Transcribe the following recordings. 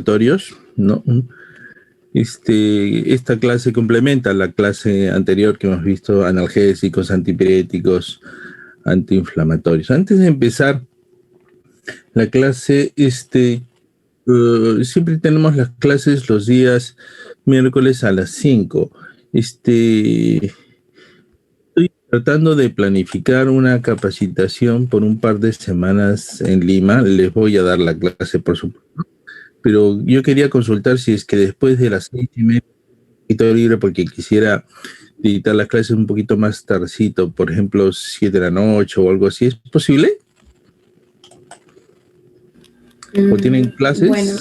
antiinflamatorios, ¿no? Esta clase complementa la clase anterior que hemos visto, analgésicos, antipiréticos, antiinflamatorios. Antes de empezar la clase, siempre tenemos las clases los días miércoles a las 5. Estoy tratando de planificar una capacitación por un par de semanas en Lima. Les voy a dar la clase, por supuesto. Pero yo quería consultar si es que después de las 6:30 estoy libre porque quisiera editar las clases un poquito más tardecito, por ejemplo, 7 de la noche o algo así. ¿Es posible? ¿O tienen clases? Bueno,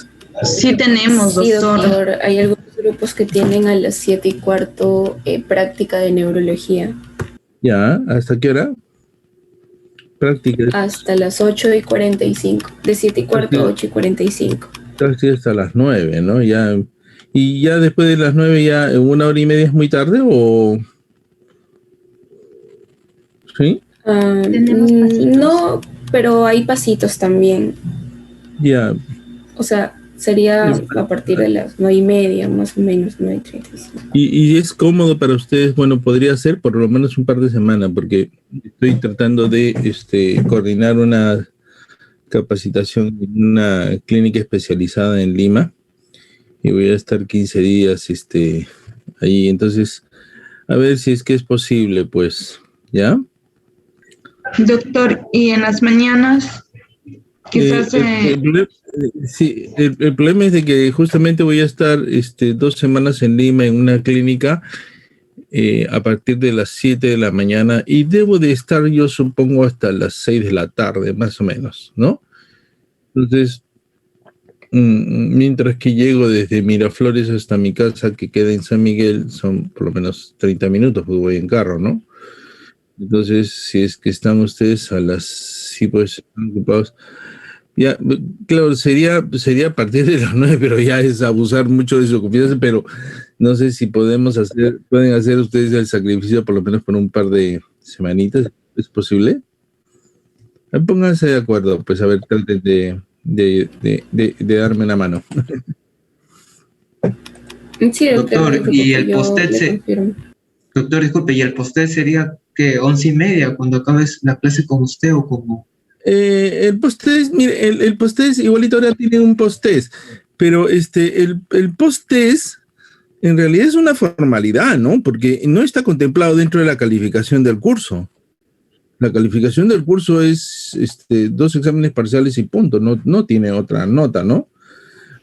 Sí tenemos, sí, doctor. doctor. Hay algunos grupos que tienen a las 7:15 práctica de neurología. Ya, ¿hasta qué hora? Práctica. Hasta las 8:45. De 7:15 a 8:45. Casi hasta las 9, ¿no? Ya, y ya después de las 9, ya 1 hora y media es muy tarde, ¿o...? ¿Sí? No, pero hay pasitos también. Ya. O sea, sería a partir de las 9:30, más o menos, 9:35. ¿Y es cómodo para ustedes? Bueno, podría ser por lo menos un par de semanas, porque estoy tratando de coordinar una capacitación en una clínica especializada en Lima, y voy a estar 15 días ahí. Entonces, a ver si es que es posible, pues, ¿ya? Doctor, ¿y en las mañanas? Quizás... Sí, el problema es de que justamente voy a estar 2 semanas en Lima en una clínica a partir de las 7 de la mañana, y debo de estar, yo supongo, hasta las 6 de la tarde, más o menos, ¿no? Entonces, mientras que llego desde Miraflores hasta mi casa, que queda en San Miguel, son por lo menos 30 minutos, pues voy en carro, ¿no? Entonces, si es que están ustedes sí, pues, están ocupados. Ya, claro, sería a partir de las 9, pero ya es abusar mucho de su confianza, pero no sé si pueden hacer ustedes el sacrificio por lo menos por un par de semanitas. ¿Es posible? Pónganse de acuerdo, pues a ver, traten de darme una mano. Sí, doctor, y el post-TED doctor, disculpe, ¿y el post-TED sería que 11:30 cuando acabes la clase con usted o como? El post-test, mire, el post-test igualito ahora tiene un post-test, pero el post-test en realidad es una formalidad, ¿no? Porque no está contemplado dentro de la calificación del curso. La calificación del curso es 2 exámenes parciales y punto, no tiene otra nota, ¿no?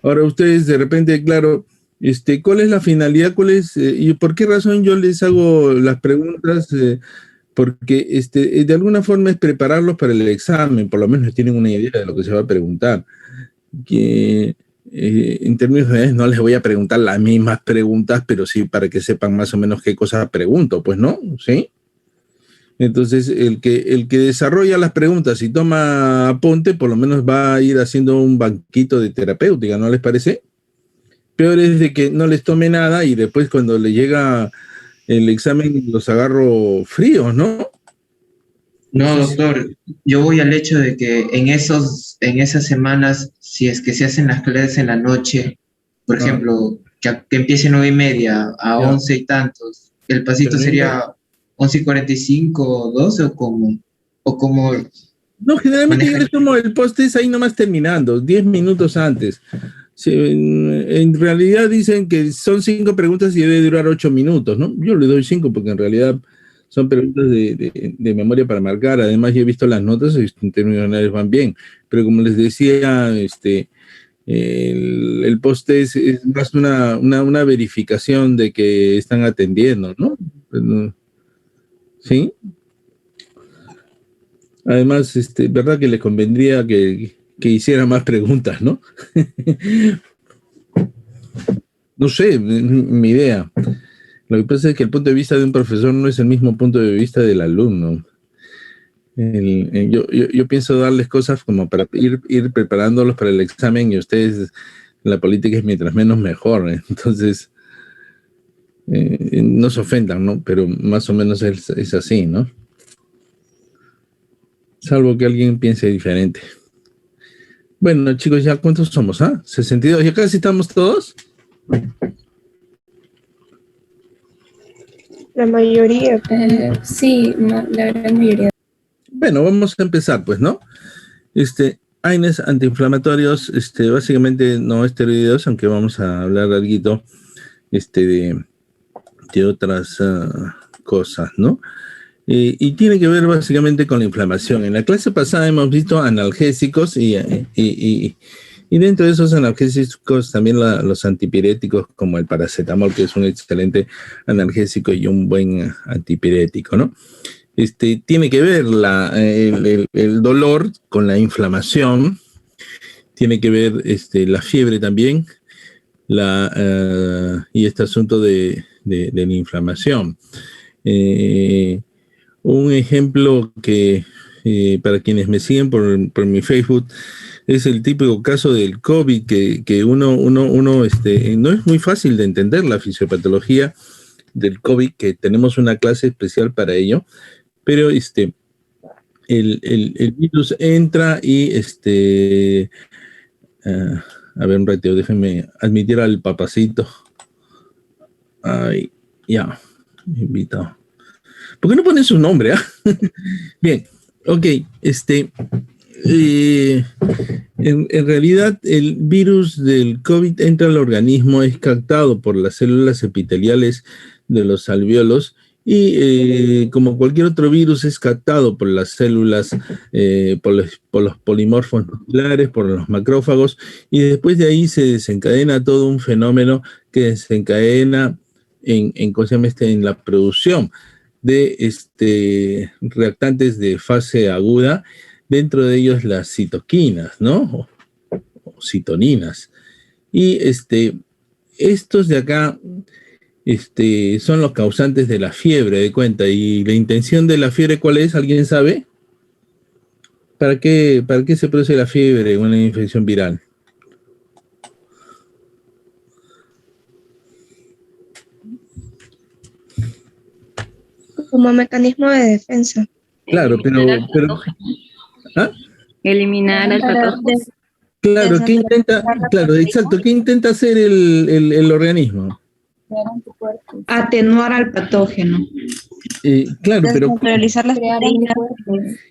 Ahora ustedes de repente, claro, ¿cuál es la finalidad? ¿Cuál es y por qué razón yo les hago las preguntas? Porque de alguna forma es prepararlos para el examen, por lo menos tienen una idea de lo que se va a preguntar. Que en términos generales no les voy a preguntar las mismas preguntas, pero sí para que sepan más o menos qué cosas pregunto, pues, ¿no? ¿Sí? Entonces, el que desarrolla las preguntas y toma apunte, por lo menos va a ir haciendo un banquito de terapéutica, ¿no les parece? Peor es de que no les tome nada y después cuando le llega el examen los agarro fríos, ¿no? No, doctor, yo voy al hecho de que en esas semanas, si es que se hacen las clases en la noche, por ejemplo, que empiece 9:30 a 11 y tantos, ¿el pasito sería 11:45 o 12 o como? No, generalmente yo les tomo el post-test ahí nomás terminando, 10 minutos antes. Sí, en realidad dicen que son 5 preguntas y debe durar 8 minutos, ¿no? Yo le doy 5 porque en realidad son preguntas de memoria para marcar. Además, yo he visto las notas y en términos generales van bien. Pero como les decía, el post-test es más una verificación de que están atendiendo, ¿no? ¿Sí? Además, verdad que les convendría que hiciera más preguntas, ¿no? No sé, mi idea. Lo que pasa es que el punto de vista de un profesor no es el mismo punto de vista del alumno. Yo pienso darles cosas como para ir preparándolos para el examen, y ustedes, la política es mientras menos mejor. Entonces, no se ofendan, ¿no? Pero más o menos es así, ¿no? Salvo que alguien piense diferente. Bueno, chicos, ¿ya cuántos somos? 62. ¿Ya casi estamos todos? La mayoría. Sí, la gran mayoría. Bueno, vamos a empezar, pues, ¿no? AINES antiinflamatorios, básicamente no esteroideos, aunque vamos a hablar algo de otras cosas, ¿no? Y tiene que ver básicamente con la inflamación. En la clase pasada hemos visto analgésicos y dentro de esos analgésicos también los antipiréticos como el paracetamol, que es un excelente analgésico y un buen antipirético, ¿no? Tiene que ver el dolor con la inflamación, tiene que ver la fiebre también, y este asunto de la inflamación. Un ejemplo que para quienes me siguen por mi Facebook es el típico caso del COVID, que uno no es muy fácil de entender la fisiopatología del COVID, que tenemos una clase especial para ello, pero el virus entra y a ver un ratito, déjenme admitir al papacito. Ay, ya, invitado. ¿Por qué no ponen su nombre? Bien, ok, en realidad el virus del COVID entra al organismo, es captado por las células epiteliales de los alvéolos y como cualquier otro virus es captado por las células, por los polimorfos nucleares, por los macrófagos, y después de ahí se desencadena todo un fenómeno que desencadena en la producción de reactantes de fase aguda, dentro de ellos las citoquinas, ¿no? O citoninas. Y estos de acá son los causantes de la fiebre, de cuenta. ¿Y la intención de la fiebre cuál es? ¿Alguien sabe? ¿Para qué se produce la fiebre en una infección viral? Como mecanismo de defensa. Claro, pero Eliminar al patógeno. Claro, exacto, ¿qué intenta hacer el organismo? Atenuar al patógeno. Claro, pero Realizar las proteínas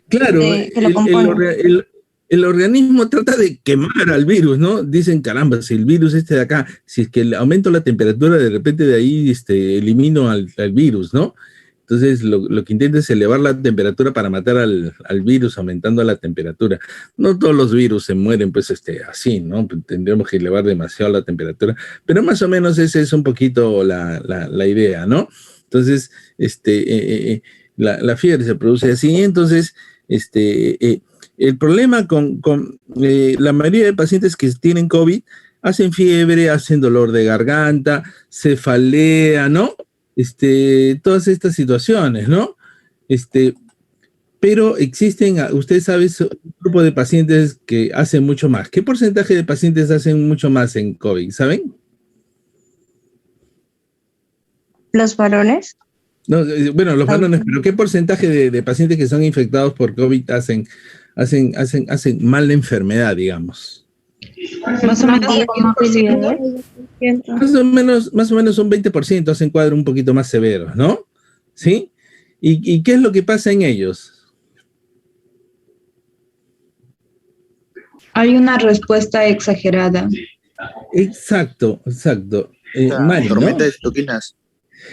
claro, que lo componen. el organismo trata de quemar al virus, ¿no? Dicen, caramba, si el virus de acá, si es que le aumento la temperatura, de repente de ahí elimino al virus, ¿no? Entonces, lo que intenta es elevar la temperatura para matar al virus, aumentando la temperatura. No todos los virus se mueren, pues, así, ¿no? Tendríamos que elevar demasiado la temperatura, pero más o menos esa es un poquito la idea, ¿no? Entonces, la fiebre se produce así. Entonces, el problema con la mayoría de pacientes que tienen COVID hacen fiebre, hacen dolor de garganta, cefalea, ¿no? Todas estas situaciones, ¿no? Pero existen, usted sabe, un grupo de pacientes que hacen mucho más. ¿Qué porcentaje de pacientes hacen mucho más en COVID? ¿Saben? ¿Los varones? No, bueno, los varones, pero ¿qué porcentaje de pacientes que son infectados por COVID hacen mal la enfermedad, digamos? Más o menos el 10%. Más o menos un 20% hacen cuadros un poquito más severos, ¿no? ¿Sí? ¿Y qué es lo que pasa en ellos? Hay una respuesta exagerada. Exacto. Mario, tormenta ¿no? de citoquinas.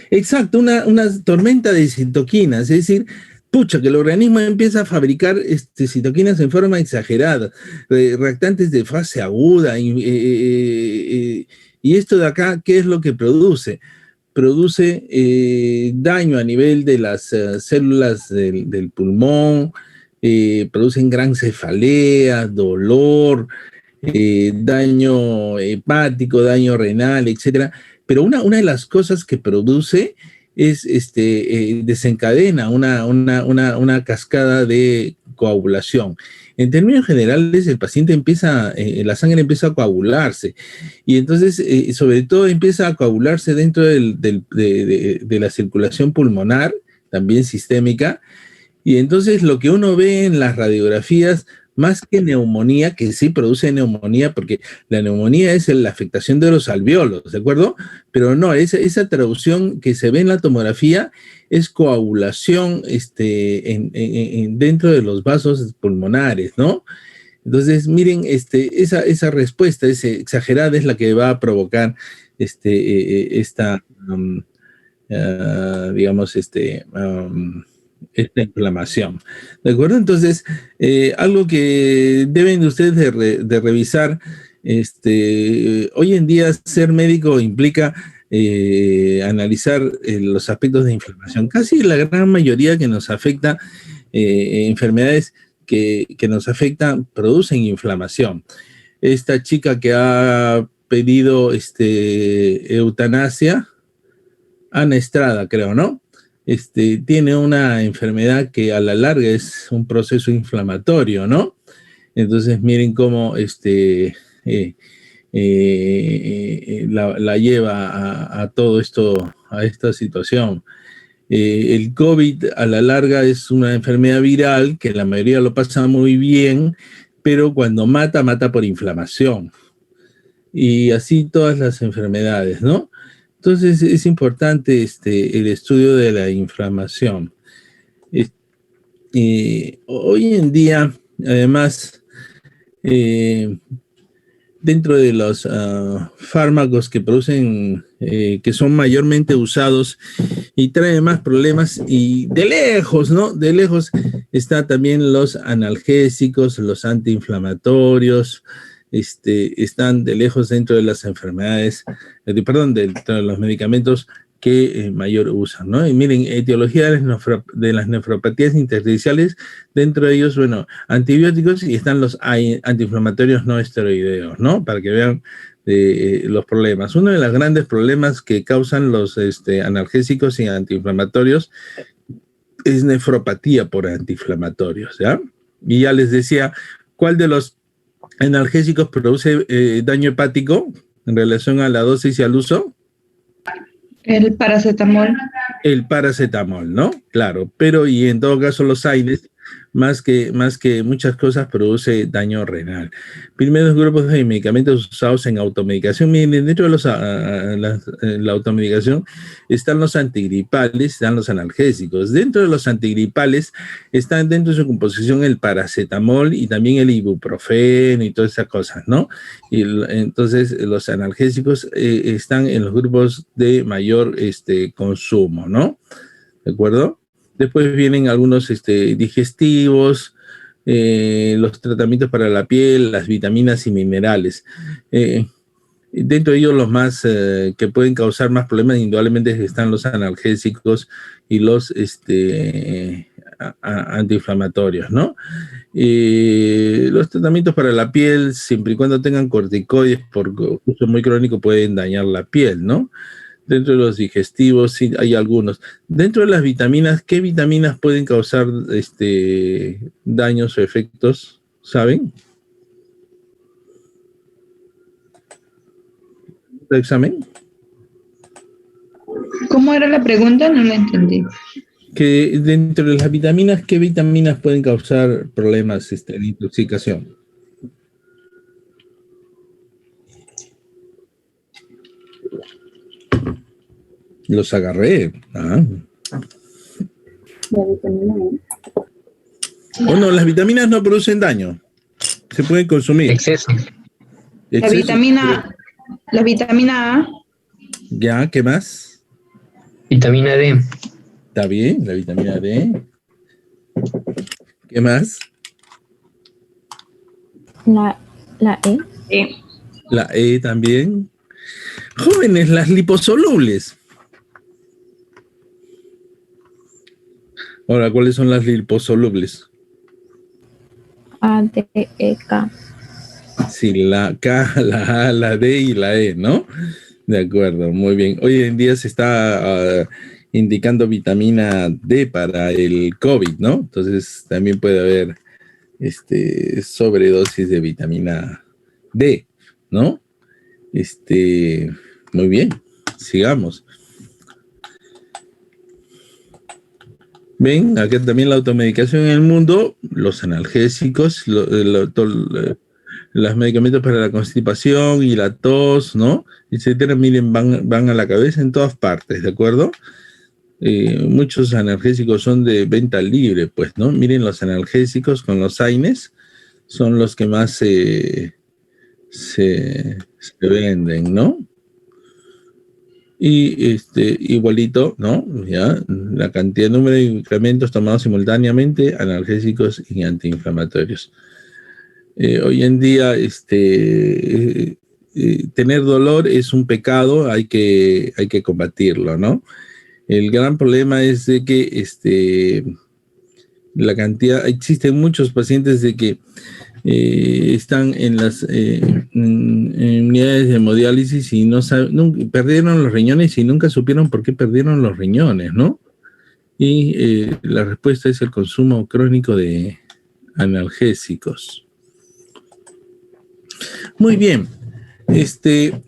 Exacto, una tormenta de citoquinas, es decir, pucha, que el organismo empieza a fabricar citoquinas en forma exagerada, reactantes de fase aguda, y esto de acá, ¿qué es lo que produce? Produce daño a nivel de las células del pulmón, producen gran cefalea, dolor, daño hepático, daño renal, etcétera. Pero una de las cosas que produce es desencadena una cascada de coagulación. En términos generales, el paciente la sangre empieza a coagularse, y entonces, sobre todo, empieza a coagularse dentro de la circulación pulmonar, también sistémica, y entonces lo que uno ve en las radiografías más que neumonía, que sí produce neumonía, porque la neumonía es la afectación de los alvéolos, ¿de acuerdo? Pero no, esa traducción que se ve en la tomografía es coagulación dentro de los vasos pulmonares, ¿no? Entonces, miren, esa respuesta exagerada es la que va a provocar digamos, esta inflamación. ¿De acuerdo? Entonces, algo que deben ustedes de revisar, hoy en día ser médico implica analizar los aspectos de inflamación. Casi la gran mayoría que nos afecta, enfermedades que nos afectan, producen inflamación. Esta chica que ha pedido eutanasia, Ana Estrada, creo, ¿no? Tiene una enfermedad que a la larga es un proceso inflamatorio, ¿no? Entonces, miren cómo la lleva a todo esto, a esta situación. El COVID a la larga es una enfermedad viral que la mayoría lo pasa muy bien, pero cuando mata, mata por inflamación. Y así todas las enfermedades, ¿no? Entonces es importante el estudio de la inflamación. Hoy en día, además, dentro de los fármacos que producen, que son mayormente usados y traen más problemas, y de lejos, ¿no? De lejos están también los analgésicos, los antiinflamatorios, están de lejos dentro de las enfermedades, dentro de los medicamentos que mayor usan, ¿no? Y miren, etiología de las nefropatías intersticiales, dentro de ellos, bueno, antibióticos, y están los antiinflamatorios no esteroideos, ¿no? Para que vean los problemas. Uno de los grandes problemas que causan los analgésicos y antiinflamatorios es nefropatía por antiinflamatorios, ¿ya? Y ya les decía, ¿cuál de los analgésicos produce daño hepático en relación a la dosis y al uso? El paracetamol. El paracetamol, ¿no? Claro, pero y en todo caso los AINES, más que muchas cosas, produce daño renal. Primeros grupos de medicamentos usados en automedicación. Miren, dentro de la automedicación están los antigripales, están los analgésicos. Dentro de los antigripales están dentro de su composición el paracetamol y también el ibuprofeno y todas esas cosas, ¿no? Y entonces los analgésicos están en los grupos de mayor consumo, ¿no? ¿De acuerdo? Después vienen algunos digestivos, los tratamientos para la piel, las vitaminas y minerales. Dentro de ellos los más que pueden causar más problemas indudablemente están los analgésicos y los antiinflamatorios, ¿no? Los tratamientos para la piel, siempre y cuando tengan corticoides por uso muy crónico, pueden dañar la piel, ¿no? Dentro de los digestivos, sí, hay algunos. Dentro de las vitaminas, ¿qué vitaminas pueden causar daños o efectos? ¿Saben? ¿Examen? ¿Cómo era la pregunta? No la entendí. Que dentro de las vitaminas, ¿qué vitaminas pueden causar problemas de intoxicación? Los agarré. Ah. La vitamina E. O no, las vitaminas no producen daño. Se pueden consumir. Exceso. La vitamina A. Ya, ¿qué más? Vitamina D. Está bien, la vitamina D. ¿Qué más? La E. La E también. Jóvenes, las liposolubles. Ahora, ¿cuáles son las liposolubles? A, D, E, K. Sí, la K, la A, la D y la E, ¿no? De acuerdo, muy bien. Hoy en día se está indicando vitamina D para el COVID, ¿no? Entonces también puede haber sobredosis de vitamina D, ¿no? Muy bien, sigamos. Ven, acá también la automedicación en el mundo, los analgésicos, los medicamentos para la constipación y la tos, ¿no? Etcétera, miren, van a la cabeza en todas partes, ¿de acuerdo? Muchos analgésicos son de venta libre, pues, ¿no? Miren, los analgésicos con los AINES son los que más se venden, ¿no? Y igualito, ¿no? Ya, la cantidad de número de medicamentos tomados simultáneamente, analgésicos y antiinflamatorios. Hoy en día, tener dolor es un pecado, hay que combatirlo, ¿no? El gran problema es de que la cantidad, existen muchos pacientes de que están en las en unidades de hemodiálisis y no saben, perdieron los riñones y nunca supieron por qué perdieron los riñones, ¿no? Y la respuesta es el consumo crónico de analgésicos. Muy bien,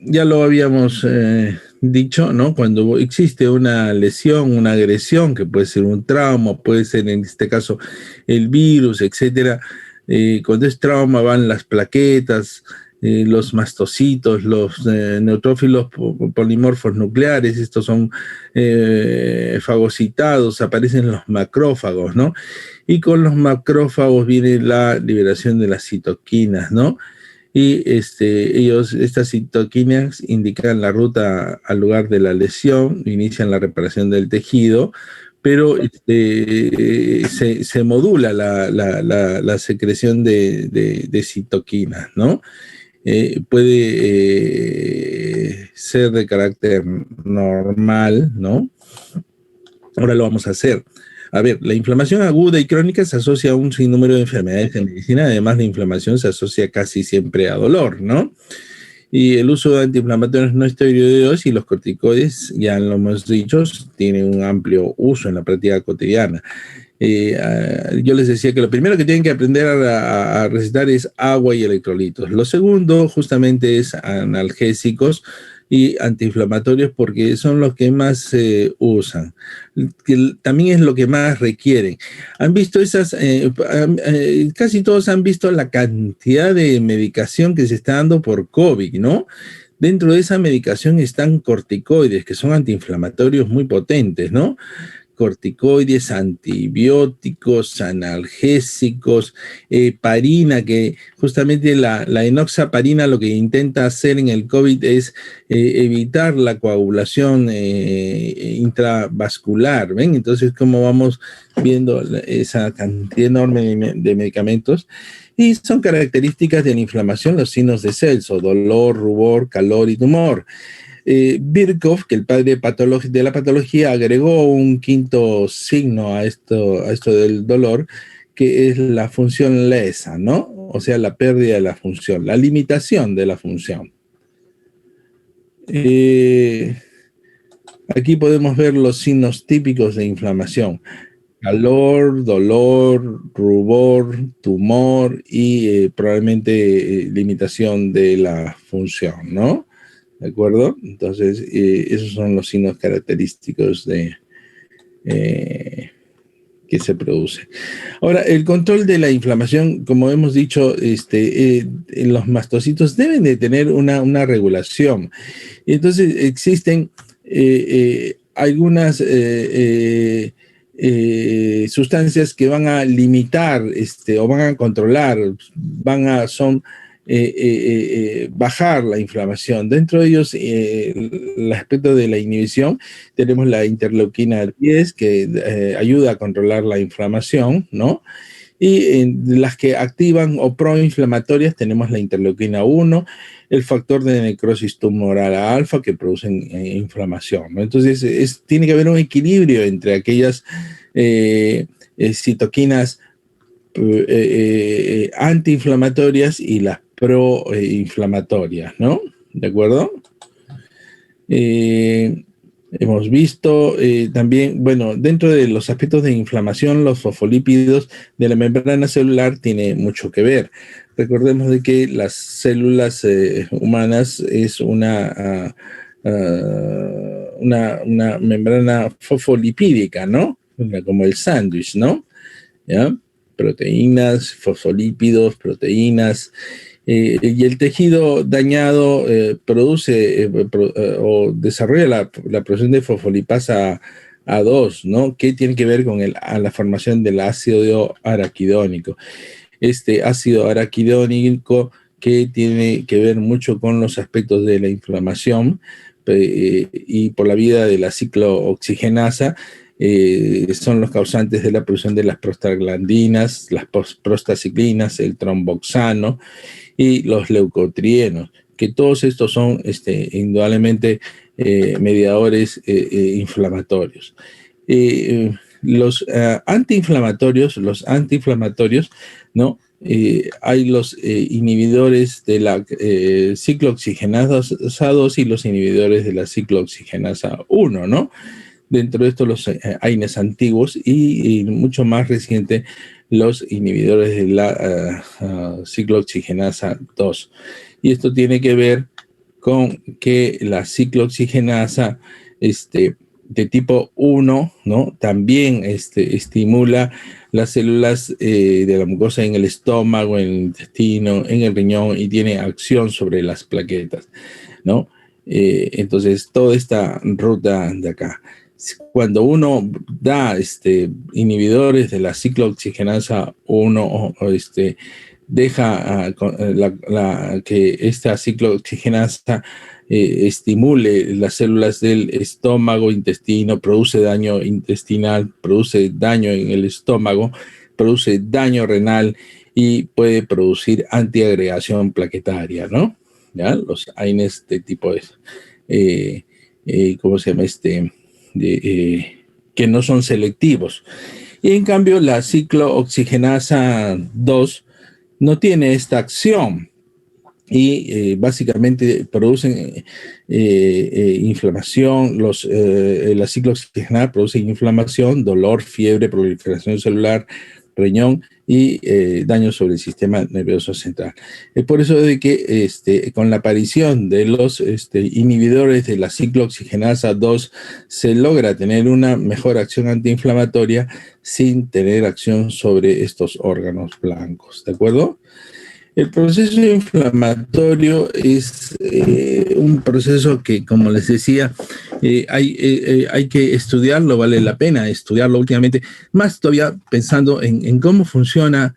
ya lo habíamos dicho, ¿no? Cuando existe una lesión, una agresión, que puede ser un trauma, puede ser en este caso el virus, etcétera. Cuando es trauma van las plaquetas, los mastocitos, los neutrófilos polimorfos nucleares, estos son fagocitados, aparecen los macrófagos, ¿no? Y con los macrófagos viene la liberación de las citoquinas, ¿no? Y estas citoquinas indican la ruta al lugar de la lesión, inician la reparación del tejido, pero se modula la secreción de citoquinas, ¿no? Puede ser de carácter normal, ¿no? Ahora lo vamos a hacer. A ver, la inflamación aguda y crónica se asocia a un sinnúmero de enfermedades en medicina. Además, la inflamación se asocia casi siempre a dolor, ¿no? Y el uso de antiinflamatorios no esteroideos y los corticoides, ya lo hemos dicho, tienen un amplio uso en la práctica cotidiana. Yo les decía que lo primero que tienen que aprender a recetar es agua y electrolitos. Lo segundo, justamente, es analgésicos y antiinflamatorios porque son los que más se usan, que también es lo que más requieren. Han visto casi todos han visto la cantidad de medicación que se está dando por COVID, ¿no? Dentro de esa medicación están corticoides, que son antiinflamatorios muy potentes, ¿no? Corticoides, antibióticos, analgésicos, heparina, que justamente la enoxaparina lo que intenta hacer en el COVID es evitar la coagulación intravascular, ¿ven? Entonces, como vamos viendo esa cantidad enorme de medicamentos, y son características de la inflamación los signos de Celso: dolor, rubor, calor y tumor. Birkhoff, que el padre de la patología, agregó un quinto signo a esto del dolor, que es la función lesa, ¿no? O sea, la pérdida de la función, la limitación de la función. Aquí podemos ver los signos típicos de inflamación: calor, dolor, rubor, tumor y probablemente limitación de la función, ¿no? ¿De acuerdo? Entonces, esos son los signos característicos que se produce. Ahora, el control de la inflamación, como hemos dicho, los mastocitos deben de tener una regulación. Y entonces existen algunas sustancias que van a limitar o van a controlar, bajar la inflamación. Dentro de ellos, el aspecto de la inhibición, tenemos la interleuquina 10 que ayuda a controlar la inflamación, ¿no? Y las que activan o proinflamatorias tenemos la interleuquina 1, el factor de necrosis tumoral alfa que producen inflamación, ¿no? Entonces, tiene que haber un equilibrio entre aquellas citoquinas antiinflamatorias y las proinflamatorias, ¿no? ¿De acuerdo? Hemos visto también, bueno, dentro de los aspectos de inflamación, los fosfolípidos de la membrana celular tiene mucho que ver. Recordemos de que las células humanas es una membrana fosfolipídica, ¿no? como el sándwich, ¿no? ¿Ya? Proteínas, fosfolípidos, proteínas, y el tejido dañado produce o desarrolla la producción de fosfolipasa A2, ¿no? Que tiene que ver con la formación del ácido araquidónico. Este ácido araquidónico que tiene que ver mucho con los aspectos de la inflamación y por la vía de la ciclooxigenasa, son los causantes de la producción de las prostaglandinas, las prostaciclinas, el tromboxano y los leucotrienos, que todos estos son indudablemente mediadores inflamatorios. Los antiinflamatorios, ¿no? Hay los inhibidores de la ciclooxigenasa 2 y los inhibidores de la ciclooxigenasa 1, ¿no? Dentro de esto los AINES antiguos y mucho más reciente los inhibidores de la ciclooxigenasa 2. Y esto tiene que ver con que la ciclooxigenasa de tipo 1, ¿no? También estimula las células de la mucosa en el estómago, en el intestino, en el riñón y tiene acción sobre las plaquetas, ¿no? Entonces, toda esta ruta de acá. Cuando uno da inhibidores de la ciclooxigenasa 1, deja que esta ciclooxigenasa estimule las células del estómago, intestino, produce daño intestinal, produce daño en el estómago, produce daño renal y puede producir antiagregación plaquetaria, ¿no? ¿Ya? Los AINES de tipo ¿cómo se llama? Que no son selectivos. Y en cambio la ciclooxigenasa 2 no tiene esta acción y básicamente producen inflamación. La ciclooxigenasa produce inflamación, dolor, fiebre, proliferación celular, riñón y daño sobre el sistema nervioso central. Es por eso de que con la aparición de los inhibidores de la ciclooxigenasa 2 se logra tener una mejor acción antiinflamatoria sin tener acción sobre estos órganos blancos, ¿de acuerdo? El proceso inflamatorio es un proceso que, como les decía, hay que estudiarlo, vale la pena estudiarlo últimamente, más todavía pensando en cómo funciona.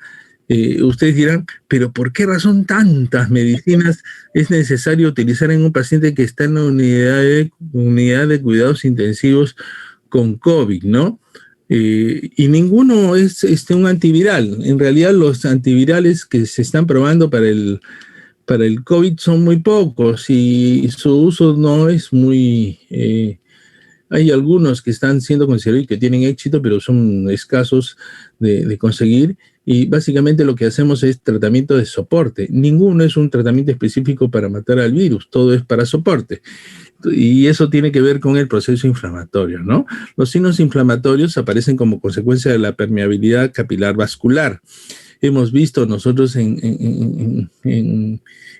Ustedes dirán, pero ¿por qué razón tantas medicinas es necesario utilizar en un paciente que está en una unidad de cuidados intensivos con COVID, ¿no? Y ninguno es un antiviral. En realidad los antivirales que se están probando para el COVID son muy pocos y su uso no es muy... hay algunos que están siendo considerados y que tienen éxito, pero son escasos de conseguir. Y básicamente lo que hacemos es tratamiento de soporte. Ninguno es un tratamiento específico para matar al virus, todo es para soporte. Y eso tiene que ver con el proceso inflamatorio, ¿no? Los signos inflamatorios aparecen como consecuencia de la permeabilidad capilar vascular. Hemos visto nosotros en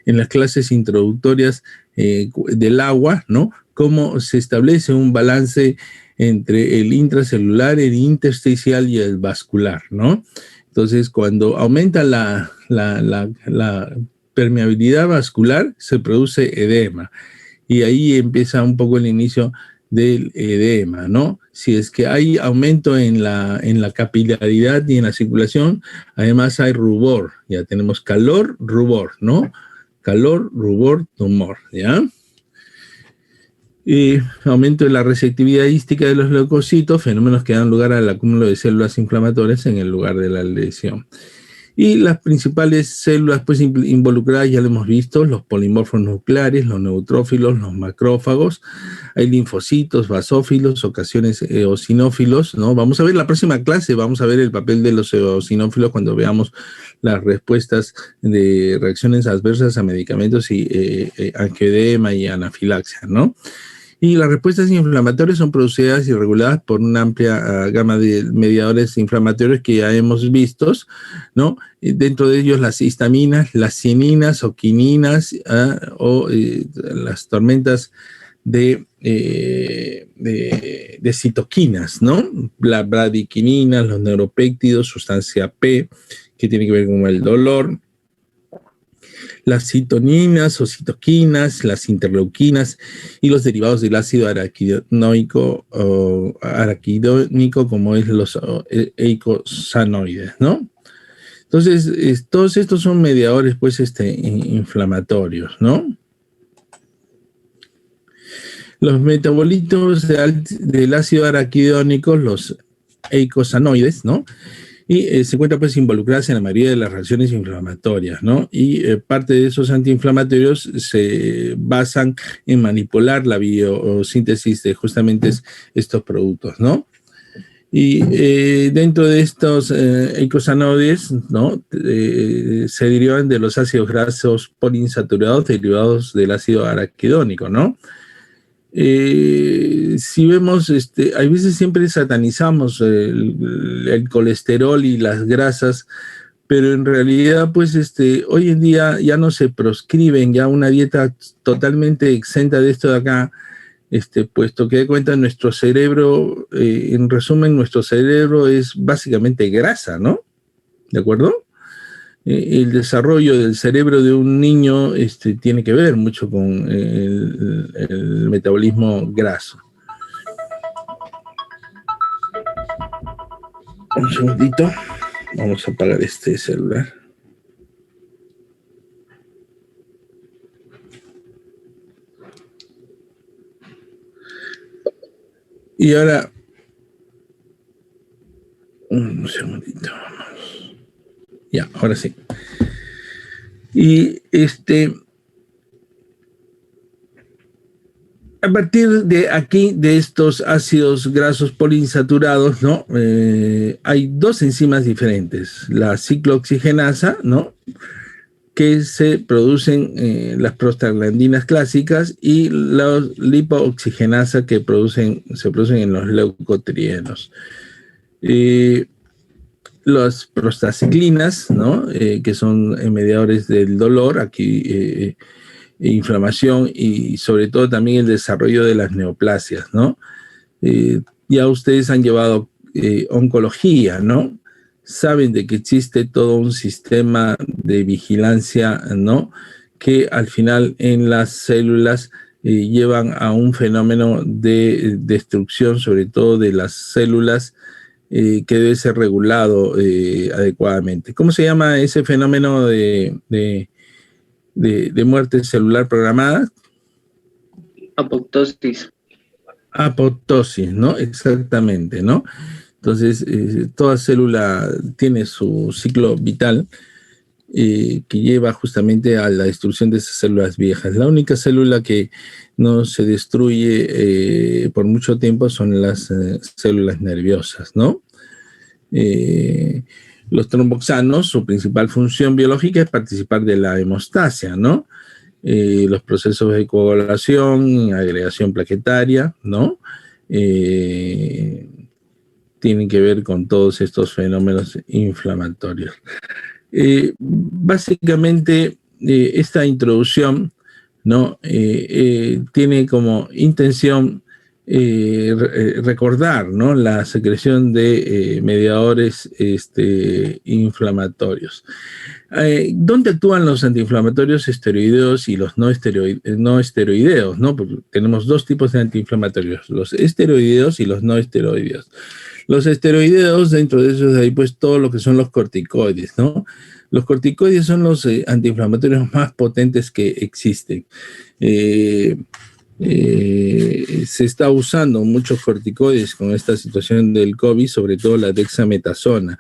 las clases introductorias del agua, ¿no? Cómo se establece un balance entre el intracelular, el intersticial y el vascular, ¿no? Entonces, cuando aumenta la permeabilidad vascular, se produce edema. Y ahí empieza un poco el inicio del edema, ¿no? Si es que hay aumento en la capilaridad y en la circulación, además hay rubor, ya tenemos calor, rubor, ¿no? Calor, rubor, tumor, ¿ya? Y aumento de la receptividad hística de los leucocitos, fenómenos que dan lugar al acúmulo de células inflamatorias en el lugar de la lesión. Y las principales células pues involucradas ya lo hemos visto, los polimorfos nucleares, los neutrófilos, los macrófagos, hay linfocitos, basófilos, ocasiones eosinófilos, ¿no? Vamos a ver la próxima clase, vamos a ver el papel de los eosinófilos cuando veamos las respuestas de reacciones adversas a medicamentos y angioedema y anafilaxia, ¿no? Y las respuestas inflamatorias son producidas y reguladas por una amplia gama de mediadores inflamatorios que ya hemos visto, ¿no? Dentro de ellos las histaminas, las cianinas o quininas o las tormentas de citoquinas, ¿no? La bradiquinina, los neuropéptidos, sustancia P, que tiene que ver con el dolor, las citoninas o citoquinas, las interleuquinas y los derivados del ácido araquidónico como es los eicosanoides, ¿no? Entonces, todos estos son mediadores, pues, inflamatorios, ¿no? Los metabolitos del ácido araquidónico, los eicosanoides, ¿no? Y se encuentran pues involucradas en la mayoría de las reacciones inflamatorias, ¿no? Y parte de esos antiinflamatorios se basan en manipular la biosíntesis de justamente estos productos, ¿no? Y dentro de estos eicosanoides, ¿no? Se derivan de los ácidos grasos poliinsaturados derivados del ácido araquidónico, ¿no? Si vemos, a veces siempre satanizamos el colesterol y las grasas, pero en realidad, pues, hoy en día ya no se proscriben ya una dieta totalmente exenta de esto de acá, puesto que de cuenta nuestro cerebro, en resumen, nuestro cerebro es básicamente grasa, ¿no? ¿De acuerdo? El desarrollo del cerebro de un niño tiene que ver mucho con el metabolismo graso. Un segundito. Vamos a apagar este celular. Y ahora, un segundito. Ya, ahora sí. Y a partir de aquí, de estos ácidos grasos poliinsaturados, ¿no? Hay dos enzimas diferentes. La ciclooxigenasa, ¿no? Que se producen las prostaglandinas clásicas y la lipooxigenasa que se producen en los leucotrienos. Las prostaciclinas, ¿no? Que son mediadores del dolor, aquí inflamación y sobre todo también el desarrollo de las neoplasias, ¿no? Ya ustedes han llevado oncología, ¿no? Saben de que existe todo un sistema de vigilancia, ¿no? Que al final en las células llevan a un fenómeno de destrucción, sobre todo de las células, que debe ser regulado adecuadamente. ¿Cómo se llama ese fenómeno de muerte celular programada? Apoptosis. Apoptosis, ¿no? Exactamente, ¿no? Entonces, toda célula tiene su ciclo vital que lleva justamente a la destrucción de esas células viejas. La única célula que no se destruye por mucho tiempo son las células nerviosas, ¿no? Los tromboxanos, su principal función biológica es participar de la hemostasia, ¿no? Los procesos de coagulación, agregación plaquetaria, ¿no? Tienen que ver con todos estos fenómenos inflamatorios. Básicamente, esta introducción, ¿no? Tiene como intención recordar, ¿no? La secreción de mediadores inflamatorios. ¿Dónde actúan los antiinflamatorios esteroideos y los no esteroideos, ¿no? Porque tenemos dos tipos de antiinflamatorios, los esteroideos y los no esteroideos. Los esteroideos, dentro de esos hay pues todo lo que son los corticoides, ¿no? Los corticoides son los antiinflamatorios más potentes que existen. Se está usando muchos corticoides con esta situación del COVID, sobre todo la dexametasona,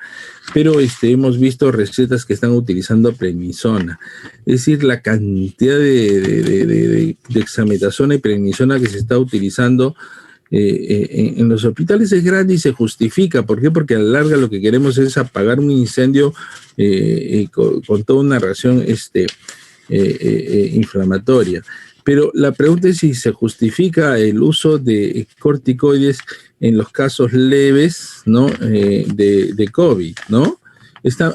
pero hemos visto recetas que están utilizando prednisona. Es decir, la cantidad de dexametasona y prednisona que se está utilizando en los hospitales es grande y se justifica. ¿Por qué? Porque a la larga lo que queremos es apagar un incendio con toda una reacción inflamatoria. Pero la pregunta es si se justifica el uso de corticoides en los casos leves, ¿no? de COVID, ¿no?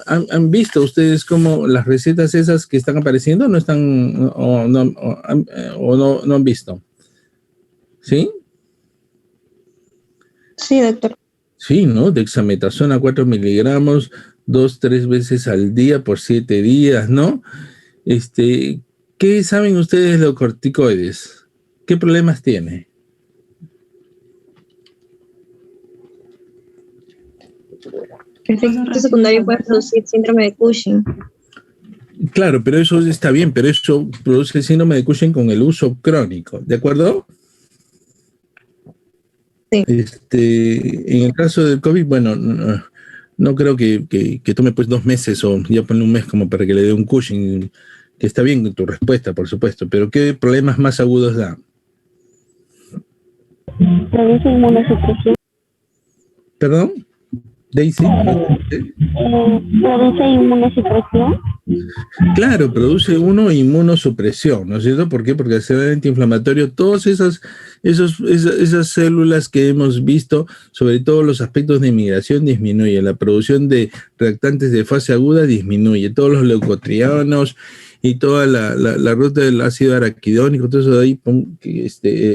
¿Han visto ustedes cómo las recetas esas que están apareciendo no están o no han visto? ¿Sí? Sí, doctor. Sí, ¿no? Dexametasona 4 miligramos, 2-3 veces al día por 7 días, ¿no? ¿Qué saben ustedes de los corticoides? ¿Qué problemas tiene? El efecto secundario puede producir síndrome de Cushing. Claro, pero eso está bien, pero eso produce síndrome de Cushing con el uso crónico, ¿de acuerdo? Sí. En el caso del COVID, bueno, no creo que tome pues 2 meses o ya ponle un mes como para que le dé un Cushing, que está bien tu respuesta, por supuesto, pero ¿qué problemas más agudos da? Produce inmunosupresión. ¿Perdón? Daisy. Produce inmunosupresión. Claro, produce uno inmunosupresión, ¿no es cierto? ¿Por qué? Porque al ser antiinflamatorio, todas esas células que hemos visto, sobre todo los aspectos de migración, disminuye. La producción de reactantes de fase aguda disminuye. Todos los leucotrienos y toda la ruta del ácido araquidónico, todo eso de ahí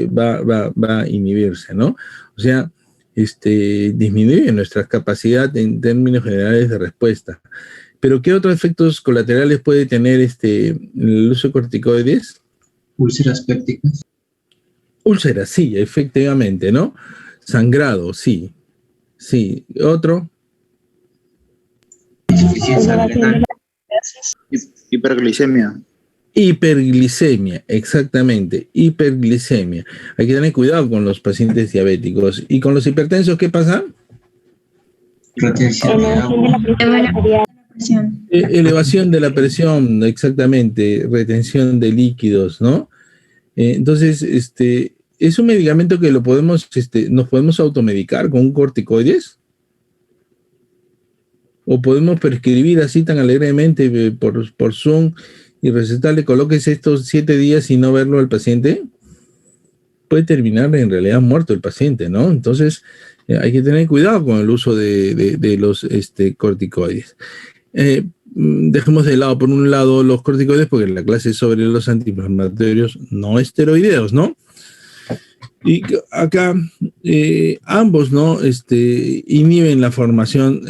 va a inhibirse, ¿no? O sea, disminuye nuestra capacidad en términos generales de respuesta. Pero ¿qué otros efectos colaterales puede tener el uso de corticoides? Úlceras pépticas. Úlceras, sí, efectivamente, ¿no? Sangrado, sí. Sí. ¿Otro? Insuficiencia renal. Hiperglicemia. Hiperglicemia, exactamente, hiperglicemia. Hay que tener cuidado con los pacientes diabéticos. ¿Y con los hipertensos qué pasa? Retención de agua. Elevación de la presión, exactamente, retención de líquidos, ¿no? Entonces, ¿es un medicamento que nos podemos automedicar con un corticoides? ¿O podemos prescribir así tan alegremente por Zoom y recetarle, colóquese estos 7 días y no verlo al paciente? Puede terminar en realidad muerto el paciente, ¿no? Entonces, hay que tener cuidado con el uso de los corticoides. Dejemos de lado, por un lado, los corticoides, porque la clase es sobre los antiinflamatorios no esteroideos, ¿no? Y acá ambos, ¿no? Inhiben la formación,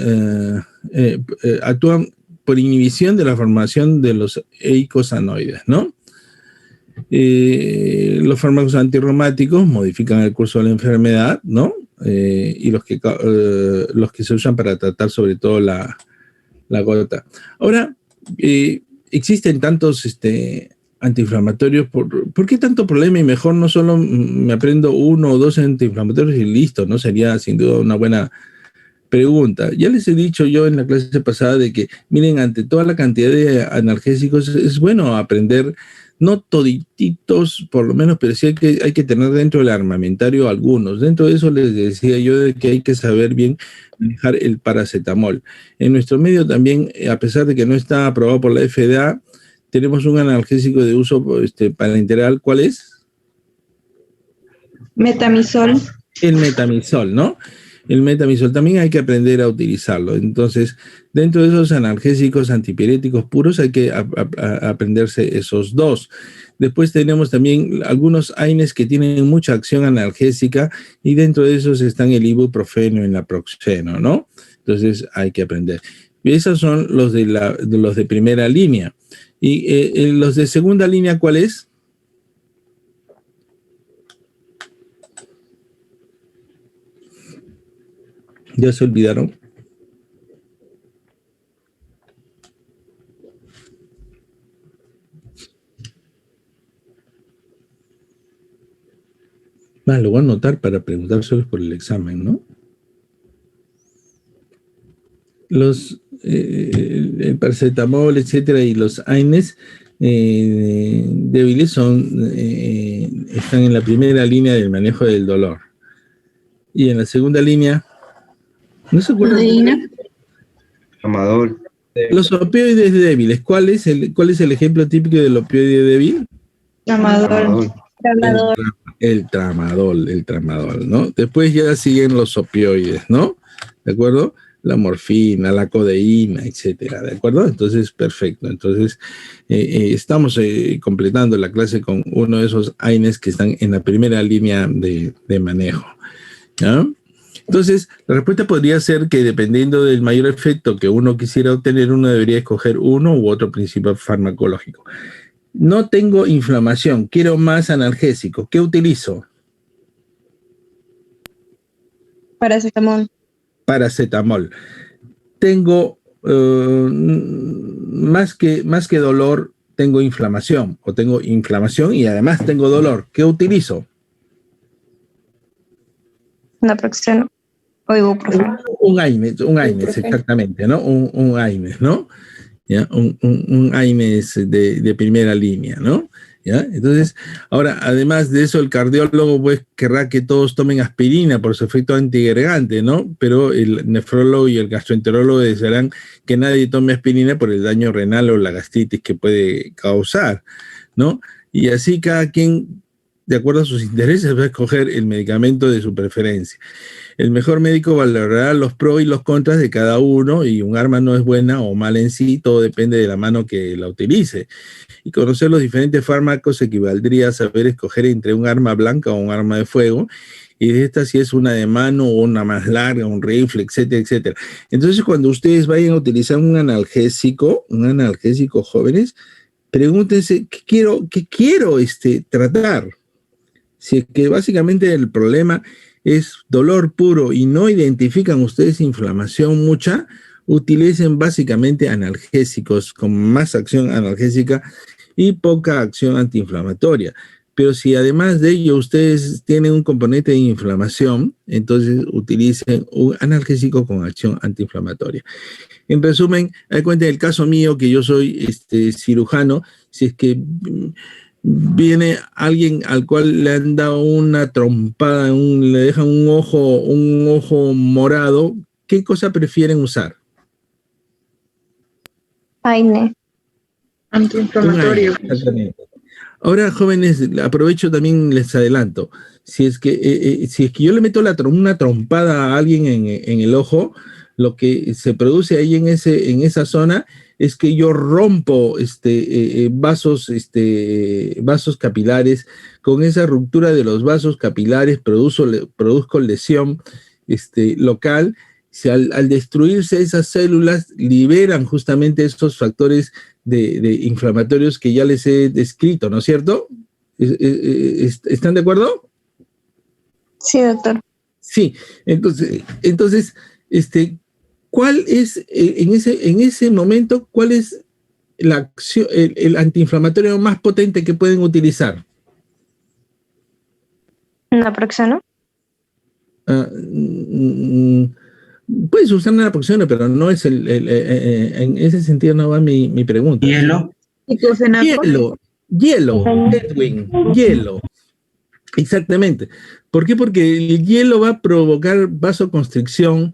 actúan por inhibición de la formación de los eicosanoides, ¿no? Los fármacos antirreumáticos modifican el curso de la enfermedad, ¿no? Y los que se usan para tratar sobre todo la gota. Ahora, existen tantos antiinflamatorios, ¿por qué tanto problema? Y mejor no solo me aprendo 1 o 2 antiinflamatorios y listo, ¿no? Sería sin duda una buena pregunta. Ya les he dicho yo en la clase pasada de que, miren, ante toda la cantidad de analgésicos, es bueno aprender, no todititos por lo menos, pero sí hay que tener dentro del armamentario algunos. Dentro de eso les decía yo de que hay que saber bien manejar el paracetamol. En nuestro medio también, a pesar de que no está aprobado por la FDA, tenemos un analgésico de uso parenteral. ¿Cuál es? Metamizol. El metamizol, ¿no? El metamizol también hay que aprender a utilizarlo. Entonces, dentro de esos analgésicos antipiréticos puros hay que aprenderse esos 2. Después tenemos también algunos AINES que tienen mucha acción analgésica y dentro de esos están el ibuprofeno y el naproxeno, ¿no? Entonces hay que aprender. Y esos son los de primera línea. Y los de segunda línea, ¿cuál es? ¿Ya se olvidaron? Lo voy a anotar para preguntárselos por el examen, ¿no? El paracetamol, etcétera, y los AINES débiles están en la primera línea del manejo del dolor. Y en la segunda línea, ¿no se acuerdan? Tramadol. Los opioides débiles, ¿cuál es el ejemplo típico del opioide débil? Tramadol. El tramadol, ¿no? Después ya siguen los opioides, ¿no? ¿De acuerdo? la morfina, la codeína, etcétera, ¿de acuerdo? Entonces, perfecto. Entonces, estamos completando la clase con uno de esos AINES que están en la primera línea de manejo, ¿ya? Entonces, la respuesta podría ser que dependiendo del mayor efecto que uno quisiera obtener, uno debería escoger uno u otro principio farmacológico. No tengo inflamación, quiero más analgésico. ¿Qué utilizo? Paracetamol. Paracetamol. Tengo más que dolor, tengo inflamación, o tengo inflamación y además tengo dolor. ¿Qué utilizo? Naproxeno o ibuprofeno. Un AINES, exactamente, ¿no? Un AINES, ¿no? ¿Ya? Un AINES de primera línea, ¿no? ¿Ya? Entonces, ahora, además de eso, el cardiólogo pues querrá que todos tomen aspirina por su efecto antiagregante, ¿no? Pero el nefrólogo y el gastroenterólogo desearán que nadie tome aspirina por el daño renal o la gastritis que puede causar, ¿no? Y así cada quien, de acuerdo a sus intereses, va a escoger el medicamento de su preferencia. El mejor médico valorará los pros y los contras de cada uno, y un arma no es buena o mala en sí, todo depende de la mano que la utilice. Y conocer los diferentes fármacos equivaldría a saber escoger entre un arma blanca o un arma de fuego, y de esta si es una de mano o una más larga, un rifle, etcétera, etcétera. Entonces, cuando ustedes vayan a utilizar un analgésico, jóvenes, pregúntense, ¿qué quiero tratar? Si es que básicamente el problema es dolor puro y no identifican ustedes inflamación mucha, utilicen básicamente analgésicos con más acción analgésica y poca acción antiinflamatoria. Pero si además de ello ustedes tienen un componente de inflamación, entonces utilicen un analgésico con acción antiinflamatoria. En resumen, hay cuenta del caso mío que yo soy cirujano. Si es que viene alguien al cual le han dado una trompada, le dejan un ojo morado, ¿qué cosa prefieren usar? AINE. Antiinflamatorio. Exactamente. Ahora, jóvenes, aprovecho también, les adelanto, si es que yo le meto una trompada a alguien en el ojo, lo que se produce ahí en esa zona es que yo rompo vasos capilares. Con esa ruptura de los vasos capilares produzco lesión local. Al destruirse esas células, liberan justamente estos factores de inflamatorios que ya les he descrito, ¿no es cierto? ¿Están de acuerdo? Sí, doctor. Sí, entonces, ¿cuál es, en ese momento, cuál es la acción, el antiinflamatorio más potente que pueden utilizar? Naproxeno. Puedes usar naproxeno, pero no es en ese sentido no va mi pregunta. ¿Hielo? Hielo, Edwin, hielo. Exactamente. ¿Por qué? Porque el hielo va a provocar vasoconstricción,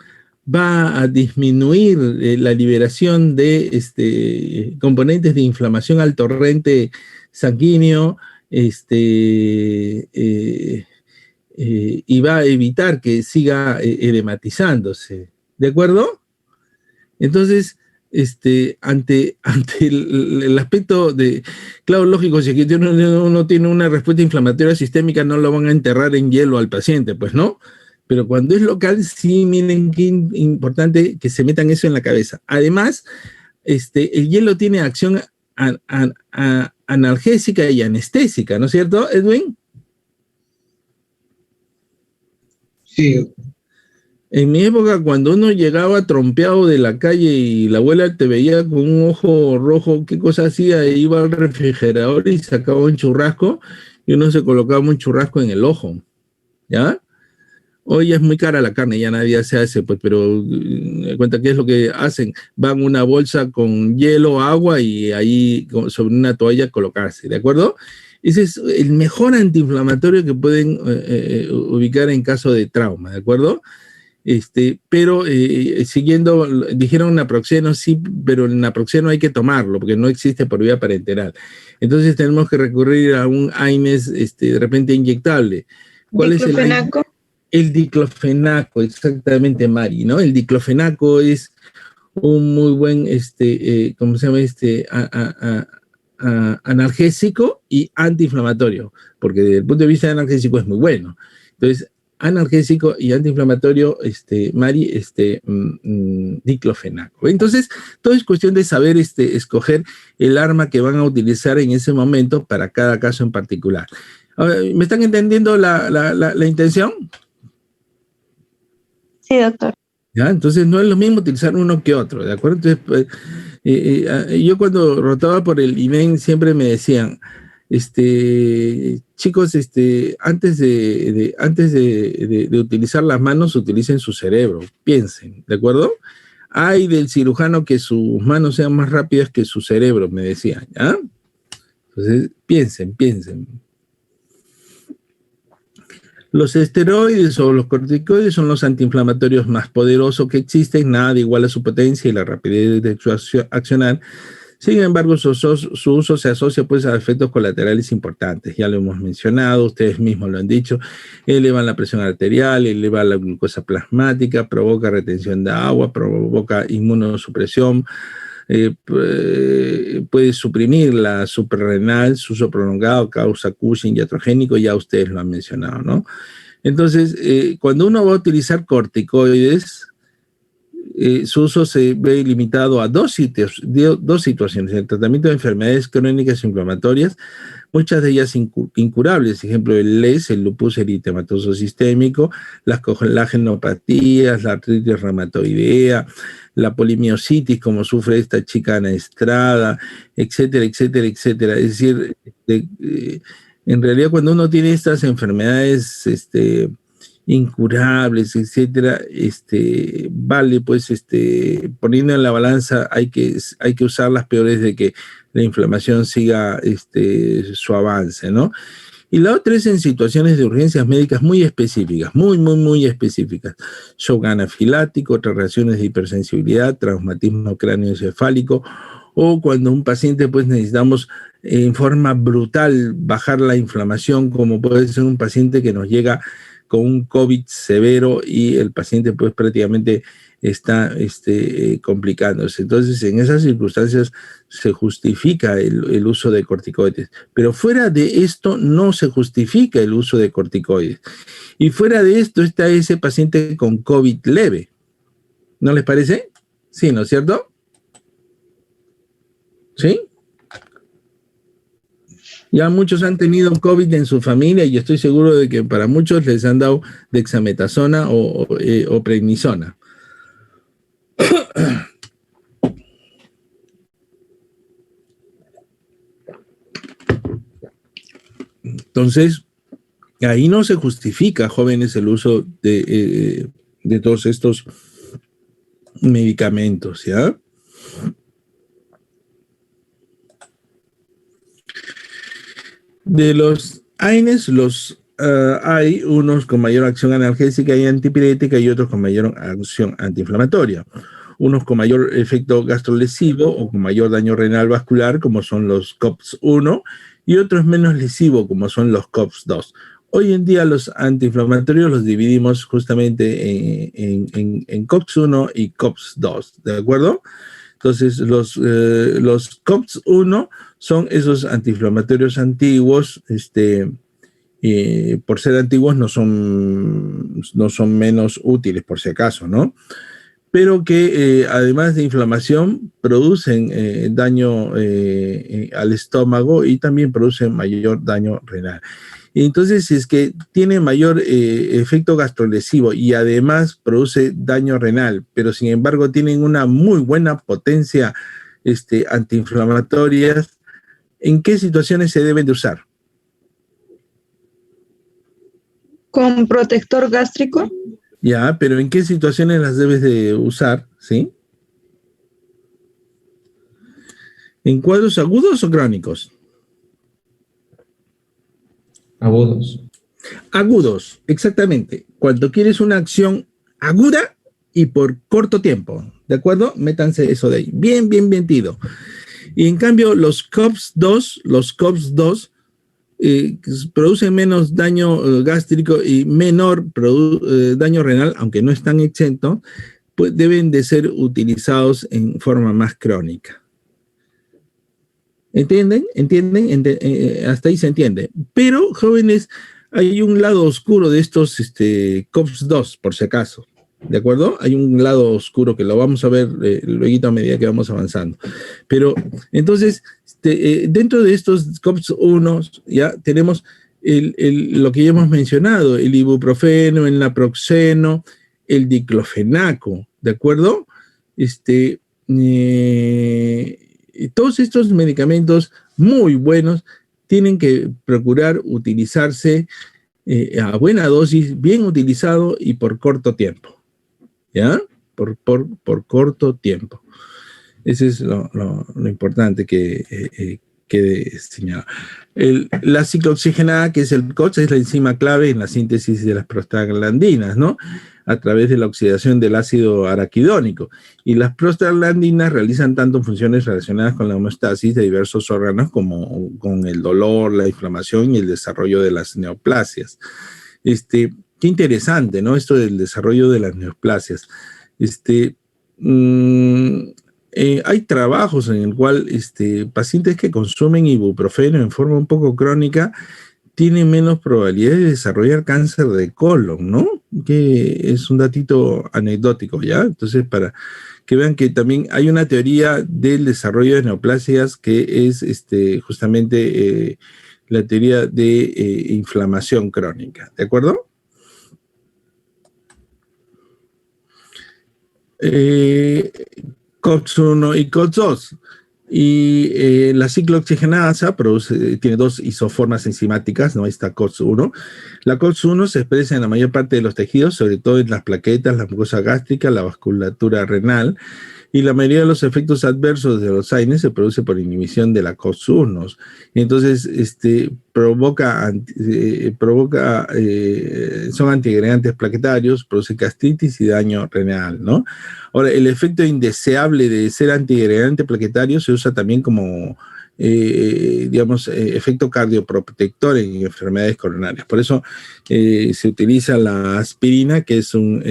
va a disminuir la liberación de componentes de inflamación al torrente sanguíneo, y va a evitar que siga edematizándose. ¿De acuerdo? Entonces, ante el aspecto de, claro, lógico, si uno tiene una respuesta inflamatoria sistémica, no lo van a enterrar en hielo al paciente, pues no. Pero cuando es local, sí, miren qué importante que se metan eso en la cabeza. Además, el hielo tiene acción analgésica y anestésica, ¿no es cierto, Edwin? Sí. En mi época, cuando uno llegaba trompeado de la calle y la abuela te veía con un ojo rojo, ¿qué cosa hacía? Iba al refrigerador y sacaba un churrasco y uno se colocaba un churrasco en el ojo, ¿ya? Hoy ya es muy cara la carne, ya nadie hace, pues, pero cuenta qué es lo que hacen. Van una bolsa con hielo, agua y ahí sobre una toalla colocarse, ¿de acuerdo? Ese es el mejor antiinflamatorio que pueden ubicar en caso de trauma, ¿de acuerdo? Pero siguiendo, dijeron naproxeno, sí, pero el naproxeno hay que tomarlo porque no existe por vía parenteral. Entonces tenemos que recurrir a un AINES de repente inyectable. ¿Cuál es el AINES? El diclofenaco, exactamente, Mari, ¿no? El diclofenaco es un muy buen, ¿cómo se llama? Analgésico y antiinflamatorio, porque desde el punto de vista analgésico es muy bueno. Entonces, analgésico y antiinflamatorio, Mari, diclofenaco. Entonces, todo es cuestión de saber escoger el arma que van a utilizar en ese momento para cada caso en particular. Ahora, ¿me están entendiendo la intención? Sí, doctor. ¿Ya? Entonces, no es lo mismo utilizar uno que otro, ¿de acuerdo? Entonces, pues, yo cuando rotaba por el INEN siempre me decían, chicos, antes de utilizar las manos, utilicen su cerebro, piensen, ¿de acuerdo? Hay del cirujano que sus manos sean más rápidas que su cerebro, me decían, ¿ya? Entonces, piensen. Los esteroides o los corticoides son los antiinflamatorios más poderosos que existen, nada igual a su potencia y la rapidez de accionar. Sin embargo, su uso se asocia pues a efectos colaterales importantes, ya lo hemos mencionado, ustedes mismos lo han dicho, elevan la presión arterial, eleva la glucosa plasmática, provoca retención de agua, provoca inmunosupresión, puede suprimir la suprarrenal, su uso prolongado causa Cushing iatrogénico, ya ustedes lo han mencionado, ¿no? Entonces, cuando uno va a utilizar corticoides, su uso se ve limitado a dos situaciones: el tratamiento de enfermedades crónicas inflamatorias, muchas de ellas incurables, ejemplo el LES, el lupus eritematoso sistémico, las colagenopatías, la artritis reumatoidea, la polimiositis, como sufre esta chica Ana Estrada, etcétera, etcétera, etcétera. Es decir, en realidad cuando uno tiene estas enfermedades incurables, etcétera, vale, pues, poniendo en la balanza, hay que usar las peores de que la inflamación siga su avance, ¿no? Y la otra es en situaciones de urgencias médicas muy específicas, muy específicas. Shock anafilático, otras reacciones de hipersensibilidad, traumatismo cráneoencefálico, o cuando un paciente, pues, necesitamos en forma brutal bajar la inflamación, como puede ser un paciente que nos llega con un COVID severo y el paciente, pues, prácticamente está complicándose. Entonces, en esas circunstancias se justifica el uso de corticoides. Pero fuera de esto no se justifica el uso de corticoides. Y fuera de esto está ese paciente con COVID leve. ¿No les parece? Sí, ¿no es cierto? ¿Sí? Ya muchos han tenido COVID en su familia y estoy seguro de que para muchos les han dado dexametasona o prednisona. Entonces, ahí no se justifica, jóvenes, el uso de todos estos medicamentos, ¿ya? De los AINES, hay unos con mayor acción analgésica y antipirética y otros con mayor acción antiinflamatoria. Unos con mayor efecto gastrolesivo o con mayor daño renal vascular, como son los COPS-1, y otros menos lesivos, como son los COPS-2. Hoy en día los antiinflamatorios los dividimos justamente en COPS-1 y COPS-2, ¿de acuerdo? Entonces, los COPS-1 son esos antiinflamatorios antiguos, por ser antiguos no son menos útiles, por si acaso, ¿no? Pero que además de inflamación producen daño al estómago y también producen mayor daño renal. Entonces, si es que tiene mayor efecto gastrolesivo y además produce daño renal, pero sin embargo tienen una muy buena potencia antiinflamatoria, ¿en qué situaciones se deben de usar? ¿Con protector gástrico? Ya, pero ¿en qué situaciones las debes de usar? ¿Sí? ¿En cuadros agudos o crónicos? Agudos. Agudos, exactamente. Cuando quieres una acción aguda y por corto tiempo, ¿de acuerdo? Métanse eso de ahí. Bien metido. Y en cambio, los COPS-2 producen menos daño gástrico y menor daño renal, aunque no están exentos, pues deben de ser utilizados en forma más crónica. ¿Entienden? Hasta ahí se entiende. Pero, jóvenes, hay un lado oscuro de estos COPS-2, por si acaso. ¿De acuerdo? Hay un lado oscuro que lo vamos a ver luego a medida que vamos avanzando. Pero, entonces, dentro de estos COPS-1 ya tenemos lo que ya hemos mencionado, el ibuprofeno, el naproxeno, el diclofenaco, ¿de acuerdo? Todos estos medicamentos muy buenos tienen que procurar utilizarse a buena dosis, bien utilizado y por corto tiempo. ¿Ya? Por corto tiempo. Ese es lo importante que quede señalado. La ciclooxigenada, que es el COX, es la enzima clave en la síntesis de las prostaglandinas, ¿no? A través de la oxidación del ácido araquidónico. Y las prostaglandinas realizan tanto funciones relacionadas con la homeostasis de diversos órganos como con el dolor, la inflamación y el desarrollo de las neoplasias. Qué interesante, ¿no? Esto del desarrollo de las neoplasias. Hay trabajos en el cual pacientes que consumen ibuprofeno en forma un poco crónica tienen menos probabilidad de desarrollar cáncer de colon, ¿no? Que es un datito anecdótico, ¿ya? Entonces, para que vean que también hay una teoría del desarrollo de neoplasias que es justamente la teoría de inflamación crónica, ¿de acuerdo? COX-1 y COX-2. Y la ciclooxigenasa tiene dos isoformas enzimáticas, ¿no? Ahí está COX-1. La COX-1 se expresa en la mayor parte de los tejidos, sobre todo en las plaquetas, la mucosa gástrica, la vasculatura renal, y la mayoría de los efectos adversos de los AINES se produce por inhibición de la COX-1. Entonces, son antiagregantes plaquetarios, produce gastritis y daño renal, ¿no? Ahora, el efecto indeseable de ser antiagregante plaquetario se usa también como, efecto cardioprotector en enfermedades coronarias. Por eso se utiliza la aspirina, que es un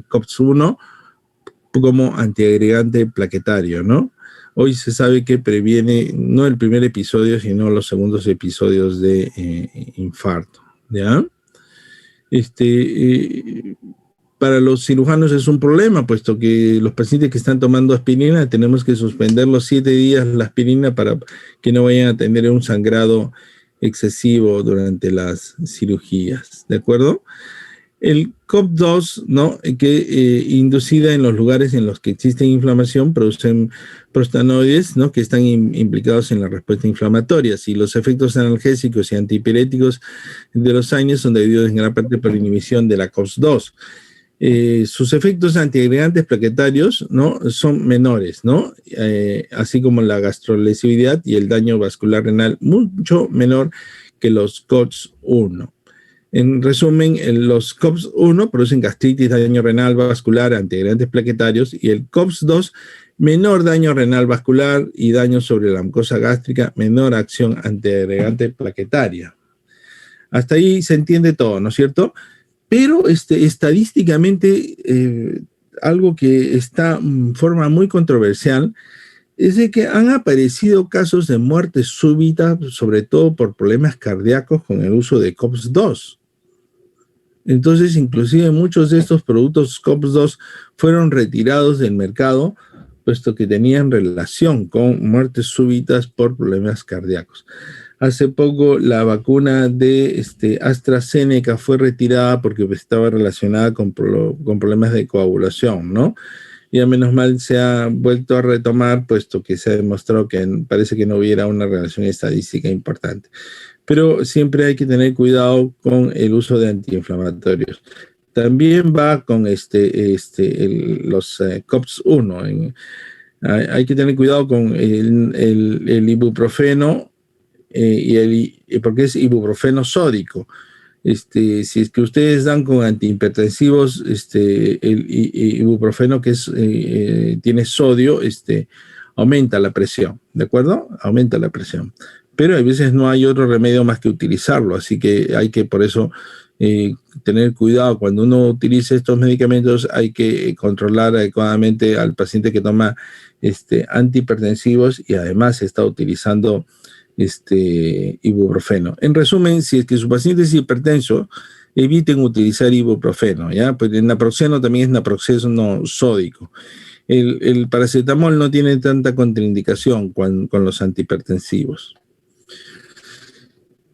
COX-1, como antiagregante plaquetario, ¿no? Hoy se sabe que previene no el primer episodio, sino los segundos episodios de infarto, ¿ya? Para los cirujanos es un problema, puesto que los pacientes que están tomando aspirina tenemos que suspender los 7 días la aspirina para que no vayan a tener un sangrado excesivo durante las cirugías, ¿de acuerdo? El COP2, ¿no? Que inducida en los lugares en los que existe inflamación, producen prostanoides, ¿no? Que están implicados en la respuesta inflamatoria. Y los efectos analgésicos y antipiréticos de los AINES son debidos en gran parte por la inhibición de la COX-2. Sus efectos antiagregantes plaquetarios, ¿no? Son menores, ¿no? Así como la gastrolesividad y el daño vascular renal mucho menor que los COX-1. En resumen, los COX-1 producen gastritis, daño renal vascular, antiagregantes plaquetarios, y el COX-2, menor daño renal vascular y daño sobre la mucosa gástrica, menor acción antiagregante plaquetaria. Hasta ahí se entiende todo, ¿no es cierto? Pero estadísticamente, algo que está en forma muy controversial es de que han aparecido casos de muerte súbita, sobre todo por problemas cardíacos con el uso de COX-2. Entonces, inclusive muchos de estos productos COX-2 fueron retirados del mercado, puesto que tenían relación con muertes súbitas por problemas cardíacos. Hace poco la vacuna de AstraZeneca fue retirada porque estaba relacionada con problemas de coagulación, ¿no? Y a menos mal se ha vuelto a retomar, puesto que se ha demostrado que parece que no hubiera una relación estadística importante. Pero siempre hay que tener cuidado con el uso de antiinflamatorios. También va con los COX-1. Hay que tener cuidado con el ibuprofeno, porque es ibuprofeno sódico. Si es que ustedes dan con antihipertensivos, el ibuprofeno que tiene sodio, aumenta la presión, ¿de acuerdo? Aumenta la presión. pero a veces no hay otro remedio más que utilizarlo, así que hay que por eso tener cuidado. Cuando uno utiliza estos medicamentos hay que controlar adecuadamente al paciente que toma antihipertensivos y además está utilizando ibuprofeno. En resumen, si es que su paciente es hipertenso, eviten utilizar ibuprofeno, ¿ya? Pues el naproxeno también es naproxeno sódico. El paracetamol no tiene tanta contraindicación con los antihipertensivos.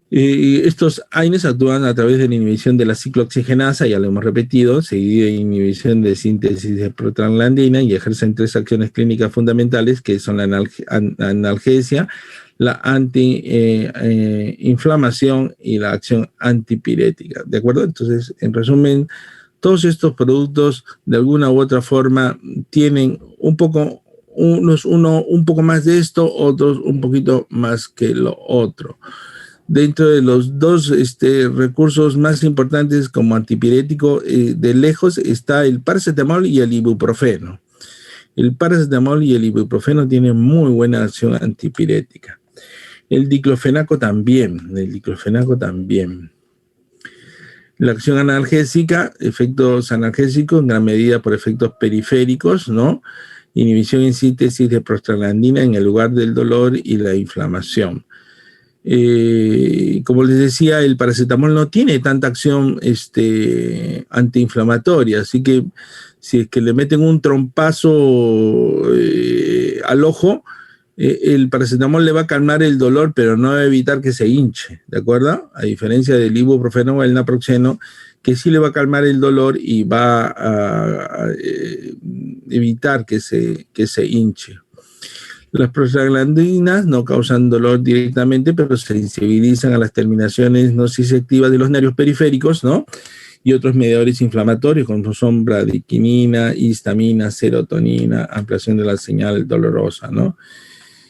Estos AINES actúan a través de la inhibición de la ciclooxigenasa, ya lo hemos repetido, seguida de inhibición de síntesis de prostaglandina, y ejercen 3 acciones clínicas fundamentales, que son la analgesia, la antiinflamación y la acción antipirética, ¿de acuerdo? Entonces, en resumen, todos estos productos, de alguna u otra forma, tienen un poco más de esto, otros un poquito más que lo otro. Dentro de los 2 recursos más importantes como antipirético, de lejos está el paracetamol y el ibuprofeno. El paracetamol y el ibuprofeno tienen muy buena acción antipirética. El diclofenaco también. La acción analgésica, efectos analgésicos en gran medida por efectos periféricos, ¿no? Inhibición en síntesis de prostaglandina en el lugar del dolor y la inflamación. Como les decía, el paracetamol no tiene tanta acción antiinflamatoria, así que si es que le meten un trompazo al ojo, el paracetamol le va a calmar el dolor, pero no va a evitar que se hinche, ¿de acuerdo? A diferencia del ibuprofeno o el naproxeno, que sí le va a calmar el dolor y va a evitar que se hinche. Las prostaglandinas no causan dolor directamente, pero se sensibilizan a las terminaciones nociceptivas de los nervios periféricos, ¿no? Y otros mediadores inflamatorios, como son bradiquinina, histamina, serotonina, ampliación de la señal dolorosa, ¿no?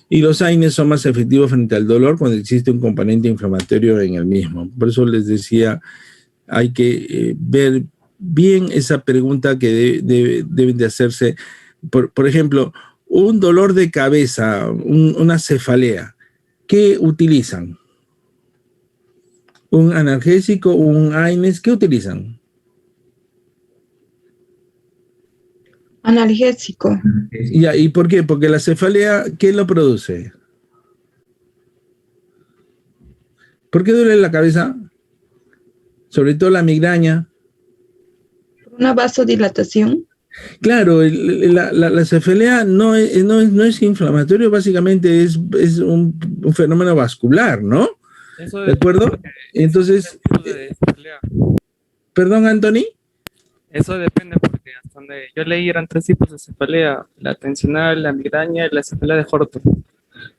Y los AINES son más efectivos frente al dolor cuando existe un componente inflamatorio en el mismo. Por eso les decía, hay que ver bien esa pregunta que deben de hacerse. Por ejemplo, un dolor de cabeza, una cefalea, ¿qué utilizan? ¿Un analgésico, un AINES? ¿Qué utilizan? Analgésico. ¿Y por qué? Porque la cefalea, ¿qué lo produce? ¿Por qué duele la cabeza? Sobre todo la migraña. Una vasodilatación. Claro, la cefalea no es inflamatorio, básicamente es un fenómeno vascular, ¿no? ¿De acuerdo? Entonces, ¿perdón, Anthony? Eso depende porque hasta donde yo leí eran 3 tipos de cefalea: la tensional, la migraña y la cefalea de Horton.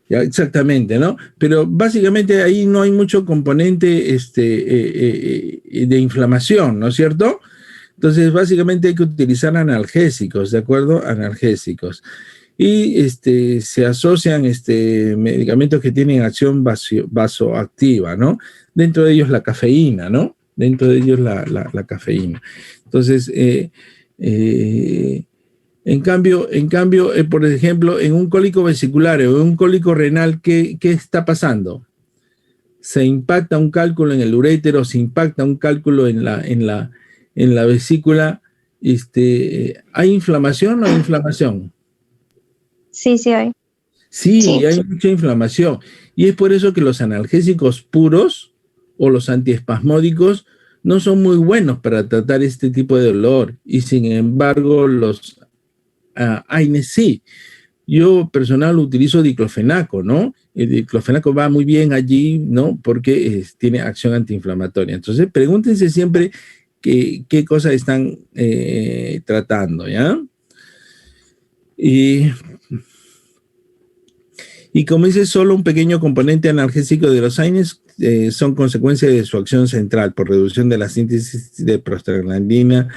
Ya, exactamente, ¿no? Pero básicamente ahí no hay mucho componente de inflamación, ¿no es cierto? Entonces, básicamente hay que utilizar analgésicos, ¿de acuerdo? Analgésicos. Y se asocian medicamentos que tienen acción vasoactiva, ¿no? Dentro de ellos la cafeína, ¿no? Dentro de ellos la cafeína. Entonces, en cambio, por ejemplo, en un cólico vesicular o en un cólico renal, ¿qué está pasando? Se impacta un cálculo en el urétero, se impacta un cálculo en la vesícula. ¿Hay inflamación o no hay inflamación? Sí, sí hay. Sí, hay mucha inflamación. Y es por eso que los analgésicos puros o los antiespasmódicos no son muy buenos para tratar este tipo de dolor. Y sin embargo, los AINES sí. Yo personal utilizo diclofenaco, ¿no? El diclofenaco va muy bien allí, ¿no? Porque tiene acción antiinflamatoria. Entonces, pregúntense siempre qué cosa están tratando, ¿ya? Y como dice, solo un pequeño componente analgésico de los AINES son consecuencia de su acción central por reducción de la síntesis de prostaglandina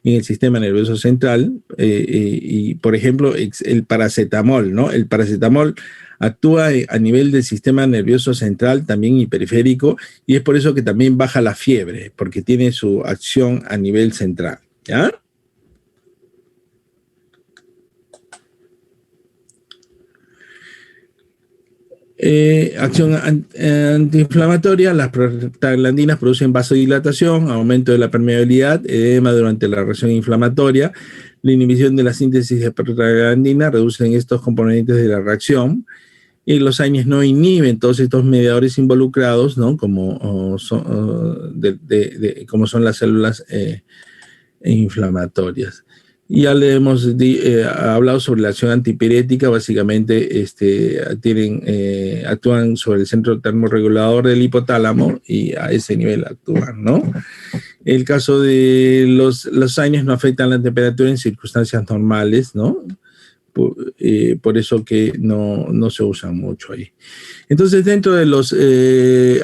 en el sistema nervioso central. Y, por ejemplo, el paracetamol, ¿no? El paracetamol actúa a nivel del sistema nervioso central, también y periférico, y es por eso que también baja la fiebre, porque tiene su acción a nivel central, ¿ya? Acción antiinflamatoria. Las prostaglandinas producen vasodilatación, aumento de la permeabilidad, edema durante la reacción inflamatoria. La inhibición de la síntesis de prostaglandina reducen estos componentes de la reacción. Y los AINES no inhiben todos estos mediadores involucrados, ¿no? Como son las células inflamatorias. Ya le hemos hablado sobre la acción antipirética. Básicamente actúan sobre el centro termorregulador del hipotálamo y a ese nivel actúan, ¿no? El caso de los AINES no afectan la temperatura en circunstancias normales, ¿no? Por eso que no se usan mucho ahí. Entonces, dentro de los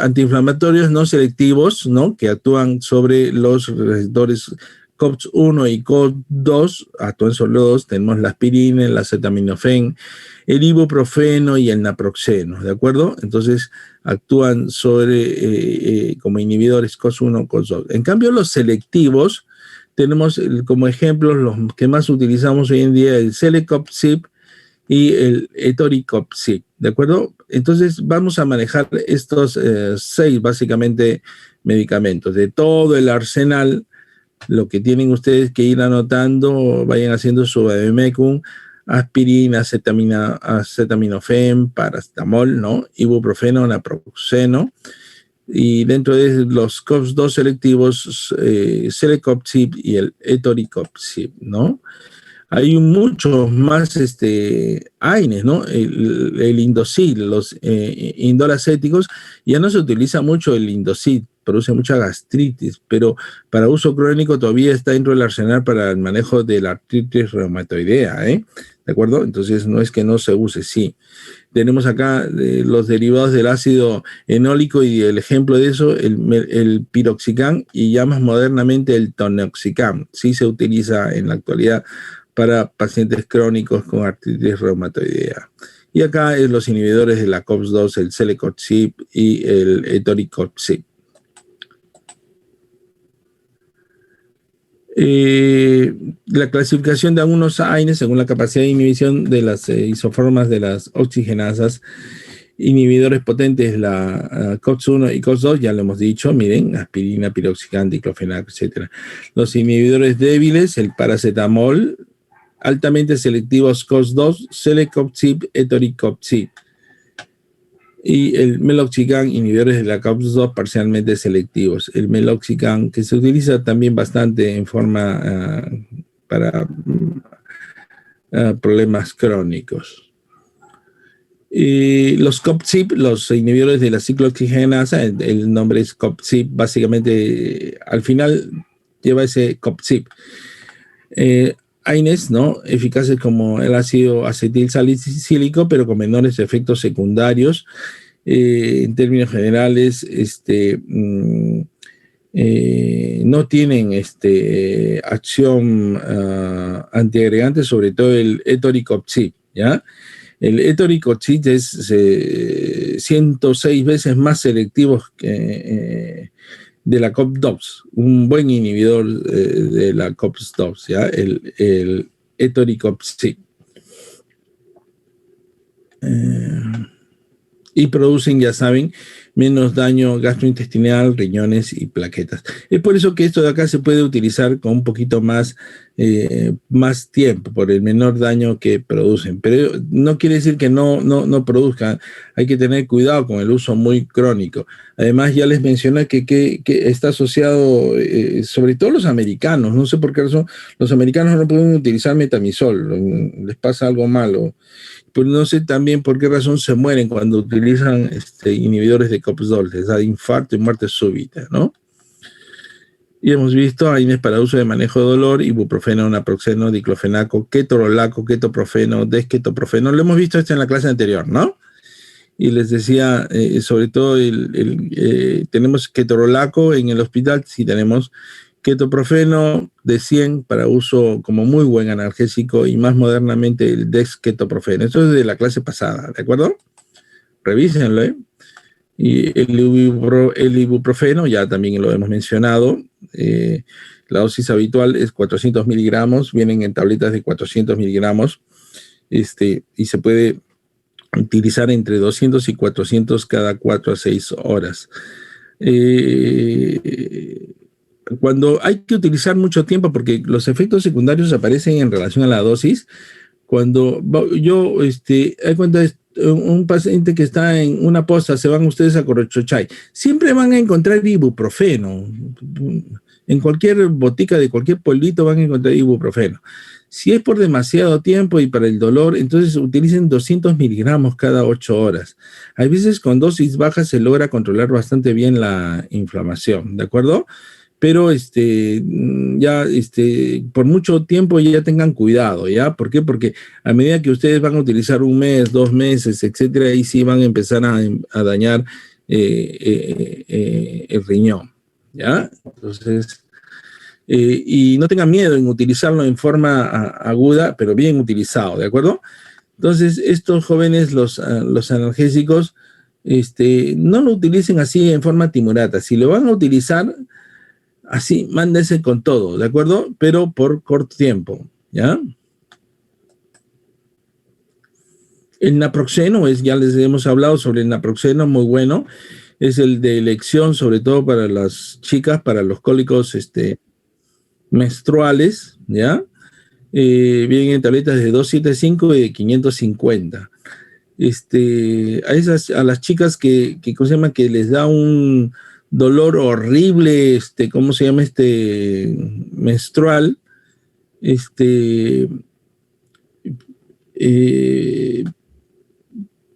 antiinflamatorios no selectivos, ¿no? Que actúan sobre los receptores COX-1 y COX-2, actúan sobre los dos, tenemos la aspirina, el acetaminofén, el ibuprofeno y el naproxeno, ¿de acuerdo? Entonces, actúan sobre como inhibidores COX-1, COX-2. En cambio, los selectivos, tenemos como ejemplos los que más utilizamos hoy en día, el Celecoxib y el Etoricoxib, ¿de acuerdo? Entonces vamos a manejar estos 6 básicamente medicamentos. De todo el arsenal, lo que tienen ustedes que ir anotando, vayan haciendo su vademecum, aspirina, acetaminofén, paracetamol, ¿no? Ibuprofeno, naproxeno. Y dentro de los COX-2 selectivos, Celecoxib y el Etoricoxib, ¿no? Hay muchos más AINES, ¿no? El Indocil, los indolacéticos, ya no se utiliza mucho el Indocil, produce mucha gastritis, pero para uso crónico todavía está dentro del arsenal para el manejo de la artritis reumatoidea, ¿De acuerdo? Entonces no es que no se use, sí. Tenemos acá los derivados del ácido enólico y el ejemplo de eso, el piroxicam y ya más modernamente el tanoxicam. Sí se utiliza en la actualidad para pacientes crónicos con artritis reumatoidea. Y acá es los inhibidores de la COX-2, el Celecoxib y el Etoricoxib. La clasificación de algunos AINES según la capacidad de inhibición de las isoformas de las oxigenasas. Inhibidores potentes, la COX-1 y COX-2, ya lo hemos dicho, miren, aspirina, piroxicam, diclofenac, etc. Los inhibidores débiles, el paracetamol, altamente selectivos COX-2, Celecoxib, Etoricoxib. Y el meloxicam, inhibidores de la COX-2 parcialmente selectivos. El meloxicam, que se utiliza también bastante en forma para problemas crónicos. Y los COPCIP, los inhibidores de la ciclooxigenasa, el nombre es COPCIP, básicamente al final lleva ese COPCIP. AINES, ¿no? Eficaces como el ácido acetil salicílico, pero con menores efectos secundarios. En términos generales, no tienen acción antiagregante, sobre todo el Etoricoxib, ¿ya? El Etoricoxib es 106 veces más selectivo que de la COX-2, un buen inhibidor de la COX-2, ¿ya? El Etoricoxib. Y producen, ya saben, menos daño gastrointestinal, riñones y plaquetas. Es por eso que esto de acá se puede utilizar con un poquito más tiempo, por el menor daño que producen. Pero no quiere decir que no produzcan. Hay que tener cuidado con el uso muy crónico. Además, ya les mencioné que está asociado, sobre todo los americanos, no sé por qué razón, los americanos no pueden utilizar metamizol, les pasa algo malo. Pues no sé también por qué razón se mueren cuando utilizan inhibidores de COX-2, les da infarto y muerte súbita, ¿no? Y hemos visto AINES para uso de manejo de dolor, ibuprofeno, naproxeno, diclofenaco, ketorolaco, ketoprofeno, desketoprofeno. Lo hemos visto en la clase anterior, ¿no? Y les decía, sobre todo, tenemos ketorolaco en el hospital, sí tenemos ketoprofeno de 100 para uso como muy buen analgésico y más modernamente el desketoprofeno. Esto es de la clase pasada, ¿de acuerdo? Revísenlo, ¿eh? Y el ibuprofeno, ya también lo hemos mencionado, la dosis habitual es 400 miligramos, vienen en tabletas de 400 miligramos, y se puede utilizar entre 200 y 400 cada 4 a 6 horas. Cuando hay que utilizar mucho tiempo, porque los efectos secundarios aparecen en relación a la dosis, cuando hay cuenta un paciente que está en una posta, se van ustedes a Corochochay, siempre van a encontrar ibuprofeno. En cualquier botica de cualquier pueblito van a encontrar ibuprofeno. Si es por demasiado tiempo y para el dolor, entonces utilicen 200 miligramos cada 8 horas. Hay veces con dosis bajas se logra controlar bastante bien la inflamación, ¿de acuerdo? Pero por mucho tiempo ya tengan cuidado, ¿ya? ¿Por qué? Porque a medida que ustedes van a utilizar 1 mes, 2 meses, etcétera, ahí sí van a empezar a dañar el riñón, ¿ya? Entonces, y no tengan miedo en utilizarlo en forma aguda, pero bien utilizado, ¿de acuerdo? Entonces, estos jóvenes, los analgésicos, no lo utilicen así en forma timurata. Si lo van a utilizar así, mándense con todo, ¿de acuerdo? Pero por corto tiempo, ¿ya? El naproxeno, ya les hemos hablado sobre el naproxeno, muy bueno. Es el de elección, sobre todo para las chicas, para los cólicos menstruales, ¿ya? Vienen en tabletas de 275 y de 550. A las chicas que ¿cómo se llama? Que les da un dolor horrible, ¿cómo se llama? Menstrual,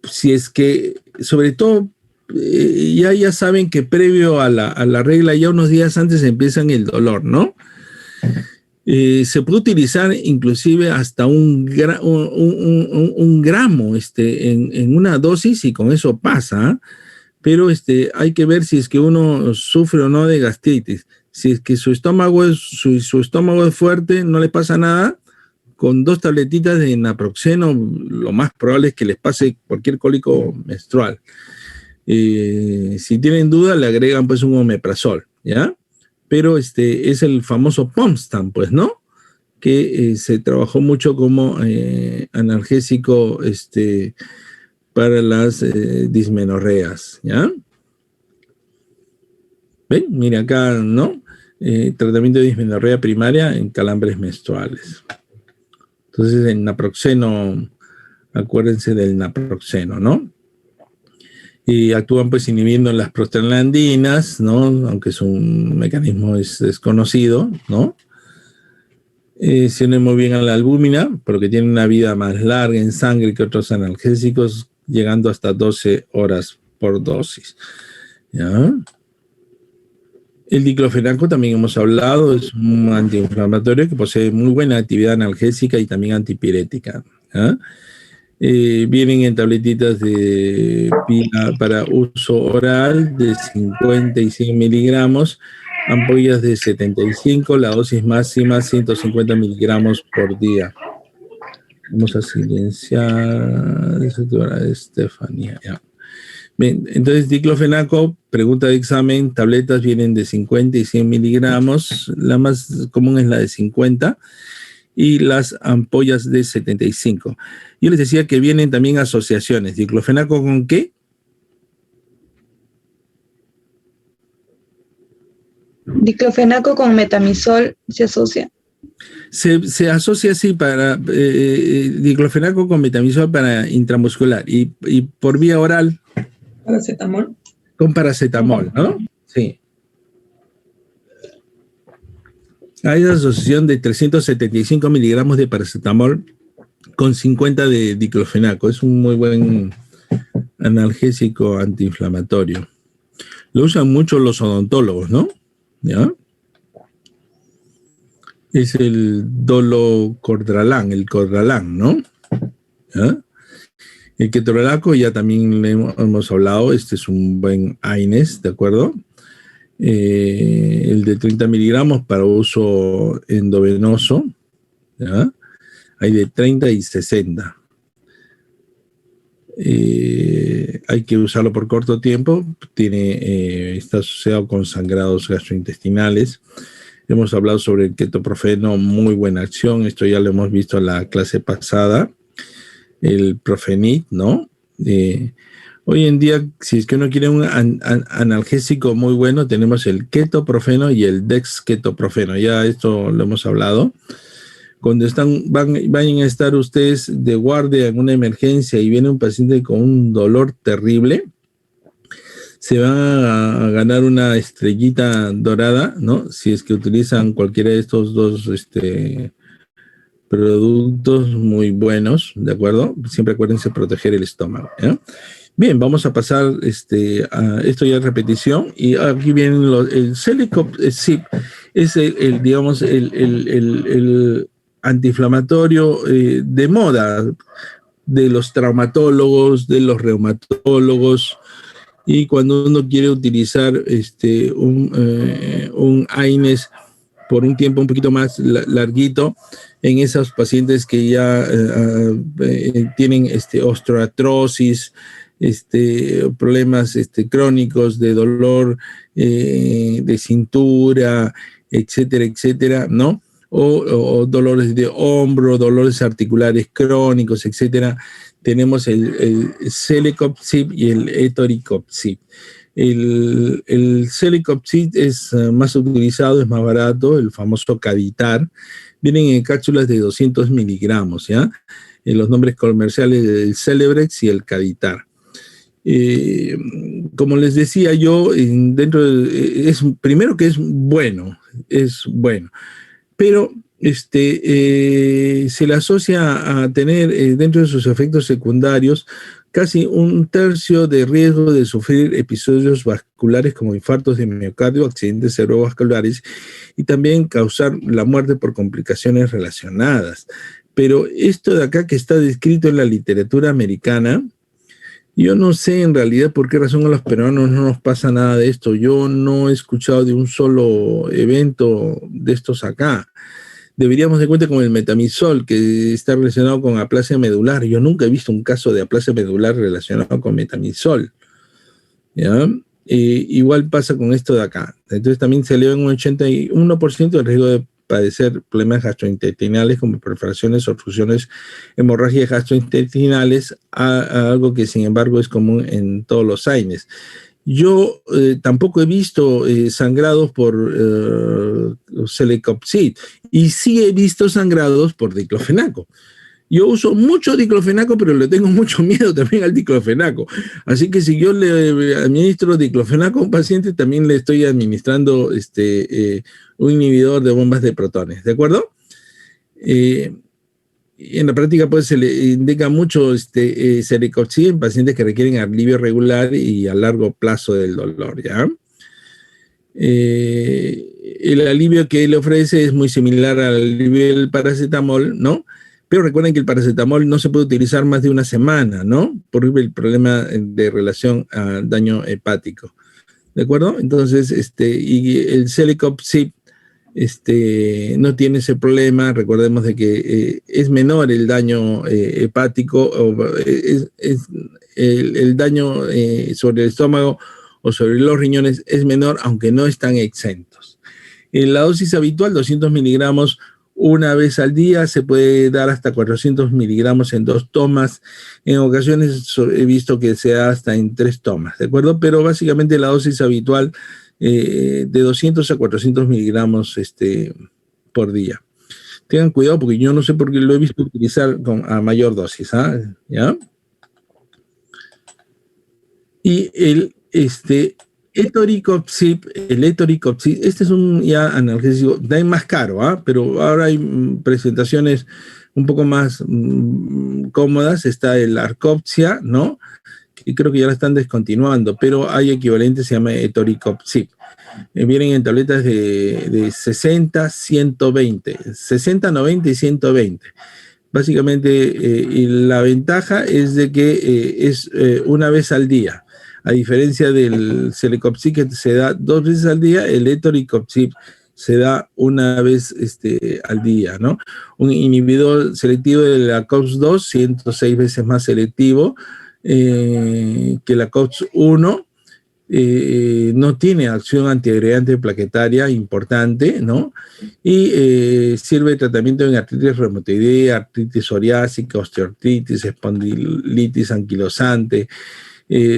si es que, sobre todo, ya saben que previo a la regla, ya unos días antes empiezan el dolor, ¿no? Se puede utilizar inclusive hasta un gramo en una dosis y con eso pasa, pero hay que ver si es que uno sufre o no de gastritis. Si es que su estómago es fuerte, no le pasa nada, con 2 tabletitas de naproxeno, lo más probable es que les pase cualquier cólico menstrual. Si tienen duda, le agregan pues un omeprazol, ¿ya? Pero es el famoso Pomstam, pues, ¿no? Que se trabajó mucho como analgésico para las dismenorreas, ¿ya? ¿Ven? Mira acá, ¿no? Tratamiento de dismenorrea primaria en calambres menstruales. Entonces, el naproxeno, acuérdense del naproxeno, ¿no? Y actúan pues inhibiendo las prostaglandinas, ¿no? Aunque es un mecanismo desconocido, ¿no? Se une muy bien a la albúmina, porque tiene una vida más larga en sangre que otros analgésicos, llegando hasta 12 horas por dosis, ¿ya? El diclofenaco también hemos hablado, es un antiinflamatorio que posee muy buena actividad analgésica y también antipirética, ¿ya? Vienen en tabletitas de pila para uso oral de 50 y 100 miligramos, ampollas de 75, la dosis máxima 150 miligramos por día. Vamos a silenciar Estefanía. Ya. Bien, entonces diclofenaco, pregunta de examen, tabletas vienen de 50 y 100 miligramos, la más común es la de 50 y las ampollas de 75. Yo les decía que vienen también asociaciones. ¿Diclofenaco con qué? Diclofenaco con metamizol se asocia. Se asocia así para diclofenaco con metamizol para intramuscular y por vía oral. ¿Paracetamol? Con paracetamol, ¿no? Sí. Hay una asociación de 375 miligramos de paracetamol con 50 de diclofenaco. Es un muy buen analgésico antiinflamatorio. Lo usan mucho los odontólogos, ¿no? ¿Ya? Es el dolocordralán, el cordralán, ¿no? ¿Ya? El ketorolaco ya también le hemos hablado, es un buen AINES, ¿de acuerdo? El de 30 miligramos para uso endovenoso, ¿ya? Hay de 30 y 60. Hay que usarlo por corto tiempo, está asociado con sangrados gastrointestinales. Hemos hablado sobre el ketoprofeno, muy buena acción, esto ya lo hemos visto en la clase pasada. El Profenit, ¿no? Hoy en día, si es que uno quiere un analgésico muy bueno, tenemos el ketoprofeno y el dexketoprofeno. Ya esto lo hemos hablado. Cuando vayan a estar ustedes de guardia en una emergencia y viene un paciente con un dolor terrible, se van a ganar una estrellita dorada, ¿no? Si es que utilizan cualquiera de estos dos productos muy buenos, ¿de acuerdo? Siempre acuérdense proteger el estómago, ¿eh? Bien, vamos a pasar a esto ya es repetición, y aquí viene el Celecoxib, es el antiinflamatorio de moda de los traumatólogos, de los reumatólogos, y cuando uno quiere utilizar un AINES por un tiempo un poquito más larguito en esos pacientes que ya tienen osteoartrosis, problemas crónicos de dolor de cintura, etcétera, etcétera, ¿no? O dolores de hombro, dolores articulares crónicos, etcétera. Tenemos el Celecoxib y el Etoricoxib. El Celecoxib es más utilizado, es más barato, el famoso Caditar. Vienen en cápsulas de 200 miligramos, ¿ya? En los nombres comerciales del Celebrex y el Caditar. Como les decía yo, primero que es bueno, pero se le asocia a tener dentro de sus efectos secundarios casi 1/3 de riesgo de sufrir episodios vasculares como infartos de miocardio, accidentes cerebrovasculares, y también causar la muerte por complicaciones relacionadas. Pero esto de acá que está descrito en la literatura americana, yo no sé en realidad por qué razón a los peruanos no nos pasa nada de esto. Yo no he escuchado de un solo evento de estos acá. Deberíamos de cuenta con el metamizol, que está relacionado con aplasia medular. Yo nunca he visto un caso de aplasia medular relacionado con metamizol, ¿ya? Igual pasa con esto de acá. Entonces también se eleva en un 81% el riesgo de padecer problemas gastrointestinales como perforaciones, obstrucciones, hemorragias gastrointestinales, a algo que sin embargo es común en todos los AINES. Yo tampoco he visto sangrados por Celecoxib, y sí he visto sangrados por diclofenaco. Yo uso mucho diclofenaco, pero le tengo mucho miedo también al diclofenaco. Así que si yo le administro diclofenaco a un paciente, también le estoy administrando un inhibidor de bombas de protones, ¿de acuerdo? En la práctica pues se le indica mucho Celecoxib en pacientes que requieren alivio regular y a largo plazo del dolor, ¿ya? El alivio que le ofrece es muy similar al alivio del paracetamol, ¿no? Pero recuerden que el paracetamol no se puede utilizar más de una semana, ¿no? Por el problema de relación al daño hepático, ¿de acuerdo? Entonces, y el Celecoxib no tiene ese problema. Recordemos de que es menor el daño hepático, el daño sobre el estómago o sobre los riñones es menor, aunque no están exentos. En la dosis habitual, 200 miligramos una vez al día, se puede dar hasta 400 miligramos en 2 tomas. En ocasiones he visto que se da hasta en 3 tomas, ¿de acuerdo? Pero básicamente la dosis habitual de 200 a 400 miligramos por día. Tengan cuidado porque yo no sé por qué lo he visto utilizar a mayor dosis, ¿ya? Y el Etoricoxib, este es un ya analgésico, da más caro, pero ahora hay presentaciones un poco más cómodas. Está el Arcopsia, ¿no? Que creo que ya la están descontinuando, pero hay equivalentes, se llama Etoricoxib. Vienen en tabletas de 60, 120, 60, 90 y 120. Básicamente, y la ventaja es de que es una vez al día. A diferencia del Celecoxib, que se da 2 veces al día, el Etoricoxib se da una vez al día, ¿no? Un inhibidor selectivo de la COX-2, 106 veces más selectivo que la COX-1, no tiene acción antiagregante plaquetaria importante, ¿no? Y sirve de tratamiento en artritis reumatoidea, artritis psoriásica, osteoartritis, espondilitis anquilosante,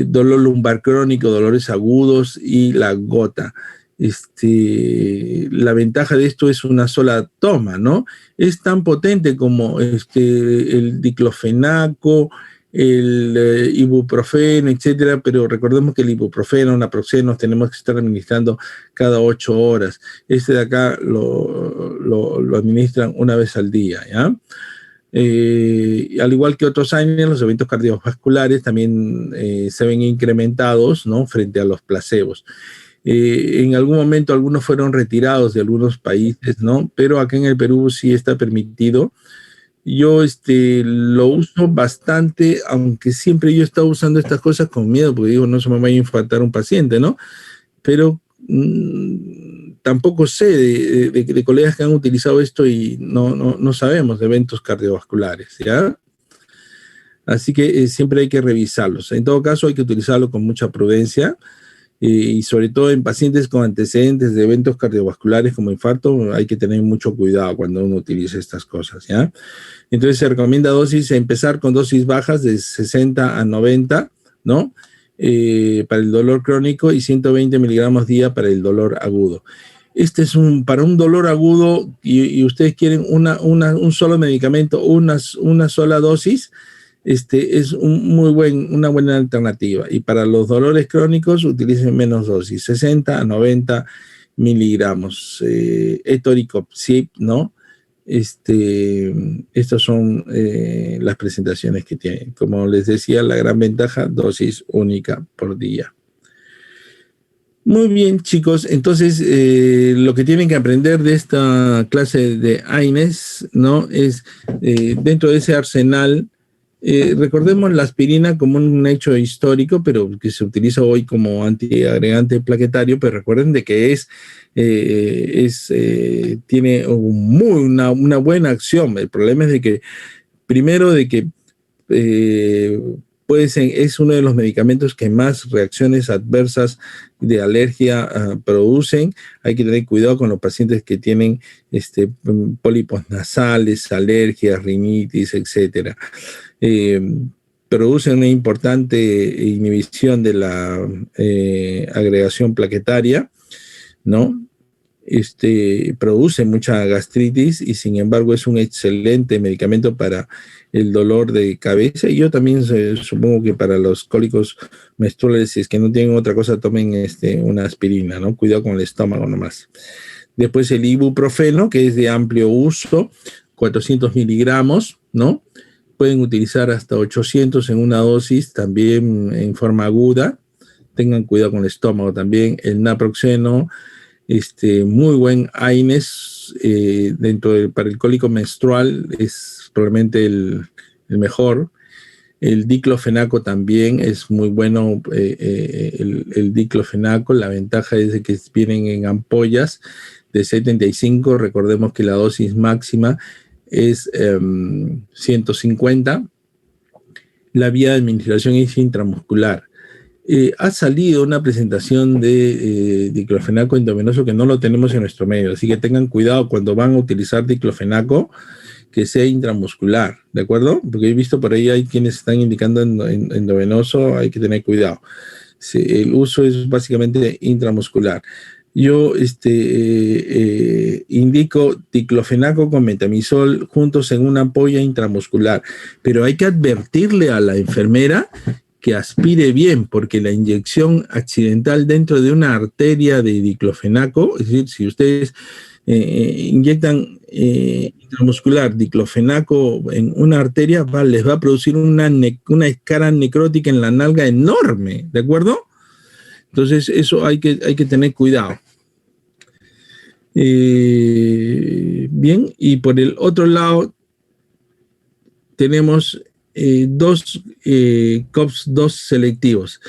dolor lumbar crónico, dolores agudos y la gota. La ventaja de esto es una sola toma, ¿no? Es tan potente como el diclofenaco, el ibuprofeno, etcétera, pero recordemos que el ibuprofeno, naproxeno, tenemos que estar administrando cada 8 horas. Este de acá lo administran una vez al día, ¿ya? Al igual que otros años, los eventos cardiovasculares también se ven incrementados, ¿no? Frente a los placebos. En algún momento algunos fueron retirados de algunos países, ¿no? Pero acá en el Perú sí está permitido. Yo lo uso bastante, aunque siempre yo he estado usando estas cosas con miedo, porque digo, no se me vaya a infartar un paciente, ¿no? Pero tampoco sé de colegas que han utilizado esto y no sabemos de eventos cardiovasculares, ¿ya? Así que siempre hay que revisarlos. En todo caso, hay que utilizarlo con mucha prudencia y sobre todo en pacientes con antecedentes de eventos cardiovasculares como infarto, hay que tener mucho cuidado cuando uno utiliza estas cosas, ¿ya? Entonces se recomienda empezar con dosis bajas de 60 a 90, ¿no? Para el dolor crónico y 120 miligramos día para el dolor agudo. Para un dolor agudo y ustedes quieren un solo medicamento, una sola dosis, es una buena alternativa. Y para los dolores crónicos utilicen menos dosis, 60 a 90 miligramos. Etoricopsib, ¿no? Estas son las presentaciones que tienen. Como les decía, la gran ventaja, dosis única por día. Muy bien, chicos. Entonces, lo que tienen que aprender de esta clase de AINES, ¿no? Es dentro de ese arsenal. Recordemos la aspirina como un hecho histórico, pero que se utiliza hoy como antiagregante plaquetario, pero recuerden de que tiene una buena acción. El problema es de que, primero, de que es uno de los medicamentos que más reacciones adversas de alergia producen. Hay que tener cuidado con los pacientes que tienen pólipos nasales, alergias, rinitis, etcétera. Produce una importante inhibición de la agregación plaquetaria, ¿no? Produce mucha gastritis y sin embargo es un excelente medicamento para el dolor de cabeza, y yo también supongo que para los cólicos menstruales, si es que no tienen otra cosa, tomen una aspirina, ¿no? Cuidado con el estómago nomás. Después el ibuprofeno, que es de amplio uso, 400 miligramos, ¿no? Pueden utilizar hasta 800 en una dosis, también en forma aguda. Tengan cuidado con el estómago también. El naproxeno, muy buen AINES para el cólico menstrual, es probablemente el mejor. El diclofenaco también es muy bueno, el diclofenaco. La ventaja es de que vienen en ampollas de 75. Recordemos que la dosis máxima es 150. La vía de administración es intramuscular. Ha salido una presentación de diclofenaco endovenoso que no lo tenemos en nuestro medio, así que tengan cuidado cuando van a utilizar diclofenaco, que sea intramuscular, ¿de acuerdo? Porque he visto por ahí hay quienes están indicando endovenoso, hay que tener cuidado. El uso es básicamente intramuscular. Yo indico diclofenaco con metamizol juntos en una ampolla intramuscular, pero hay que advertirle a la enfermera que aspire bien, porque la inyección accidental dentro de una arteria de diclofenaco, es decir, si ustedes inyectan intramuscular diclofenaco en una arteria, les va a producir una escara necrótica en la nalga enorme, ¿de acuerdo? Entonces eso hay que tener cuidado. Bien, y por el otro lado tenemos dos COX-2 selectivos,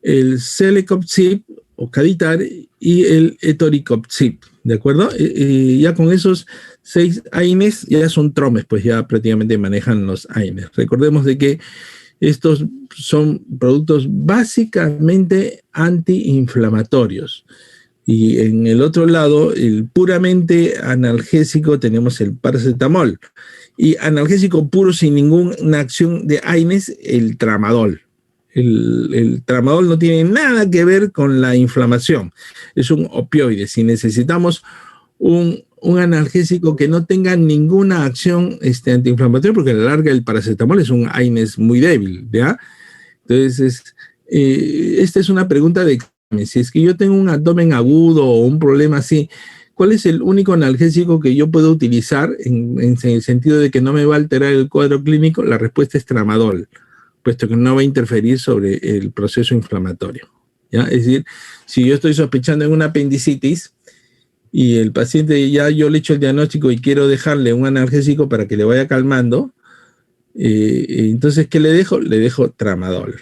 el Celecoxib o Caditar y el Etoricopsib, ¿de acuerdo? Ya con esos 6 AINES ya son tromes, pues ya prácticamente manejan los AINES. Recordemos de que Estos son productos básicamente antiinflamatorios. Y en el otro lado, el puramente analgésico, tenemos el paracetamol. Y analgésico puro sin ninguna acción de AINES, el tramadol. El tramadol no tiene nada que ver con la inflamación. Es un opioide. Si necesitamos un analgésico que no tenga ninguna acción antiinflamatoria, porque a la larga el paracetamol es un AINES muy débil, ¿ya? Entonces, esta es una pregunta de examen. Si es que yo tengo un abdomen agudo o un problema así, ¿cuál es el único analgésico que yo puedo utilizar en el sentido de que no me va a alterar el cuadro clínico? La respuesta es tramadol, puesto que no va a interferir sobre el proceso inflamatorio, ¿ya? Es decir, si yo estoy sospechando en una apendicitis y el paciente ya yo le echo el diagnóstico y quiero dejarle un analgésico para que le vaya calmando, entonces, ¿qué le dejo? Le dejo tramadol.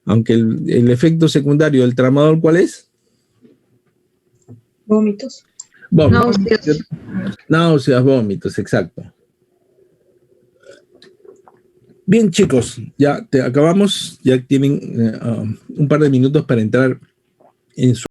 Aunque el efecto secundario del tramadol, ¿cuál es? Vómitos. Náuseas. Náuseas, vómitos, exacto. Bien, chicos, ya acabamos, ya tienen un par de minutos para entrar en su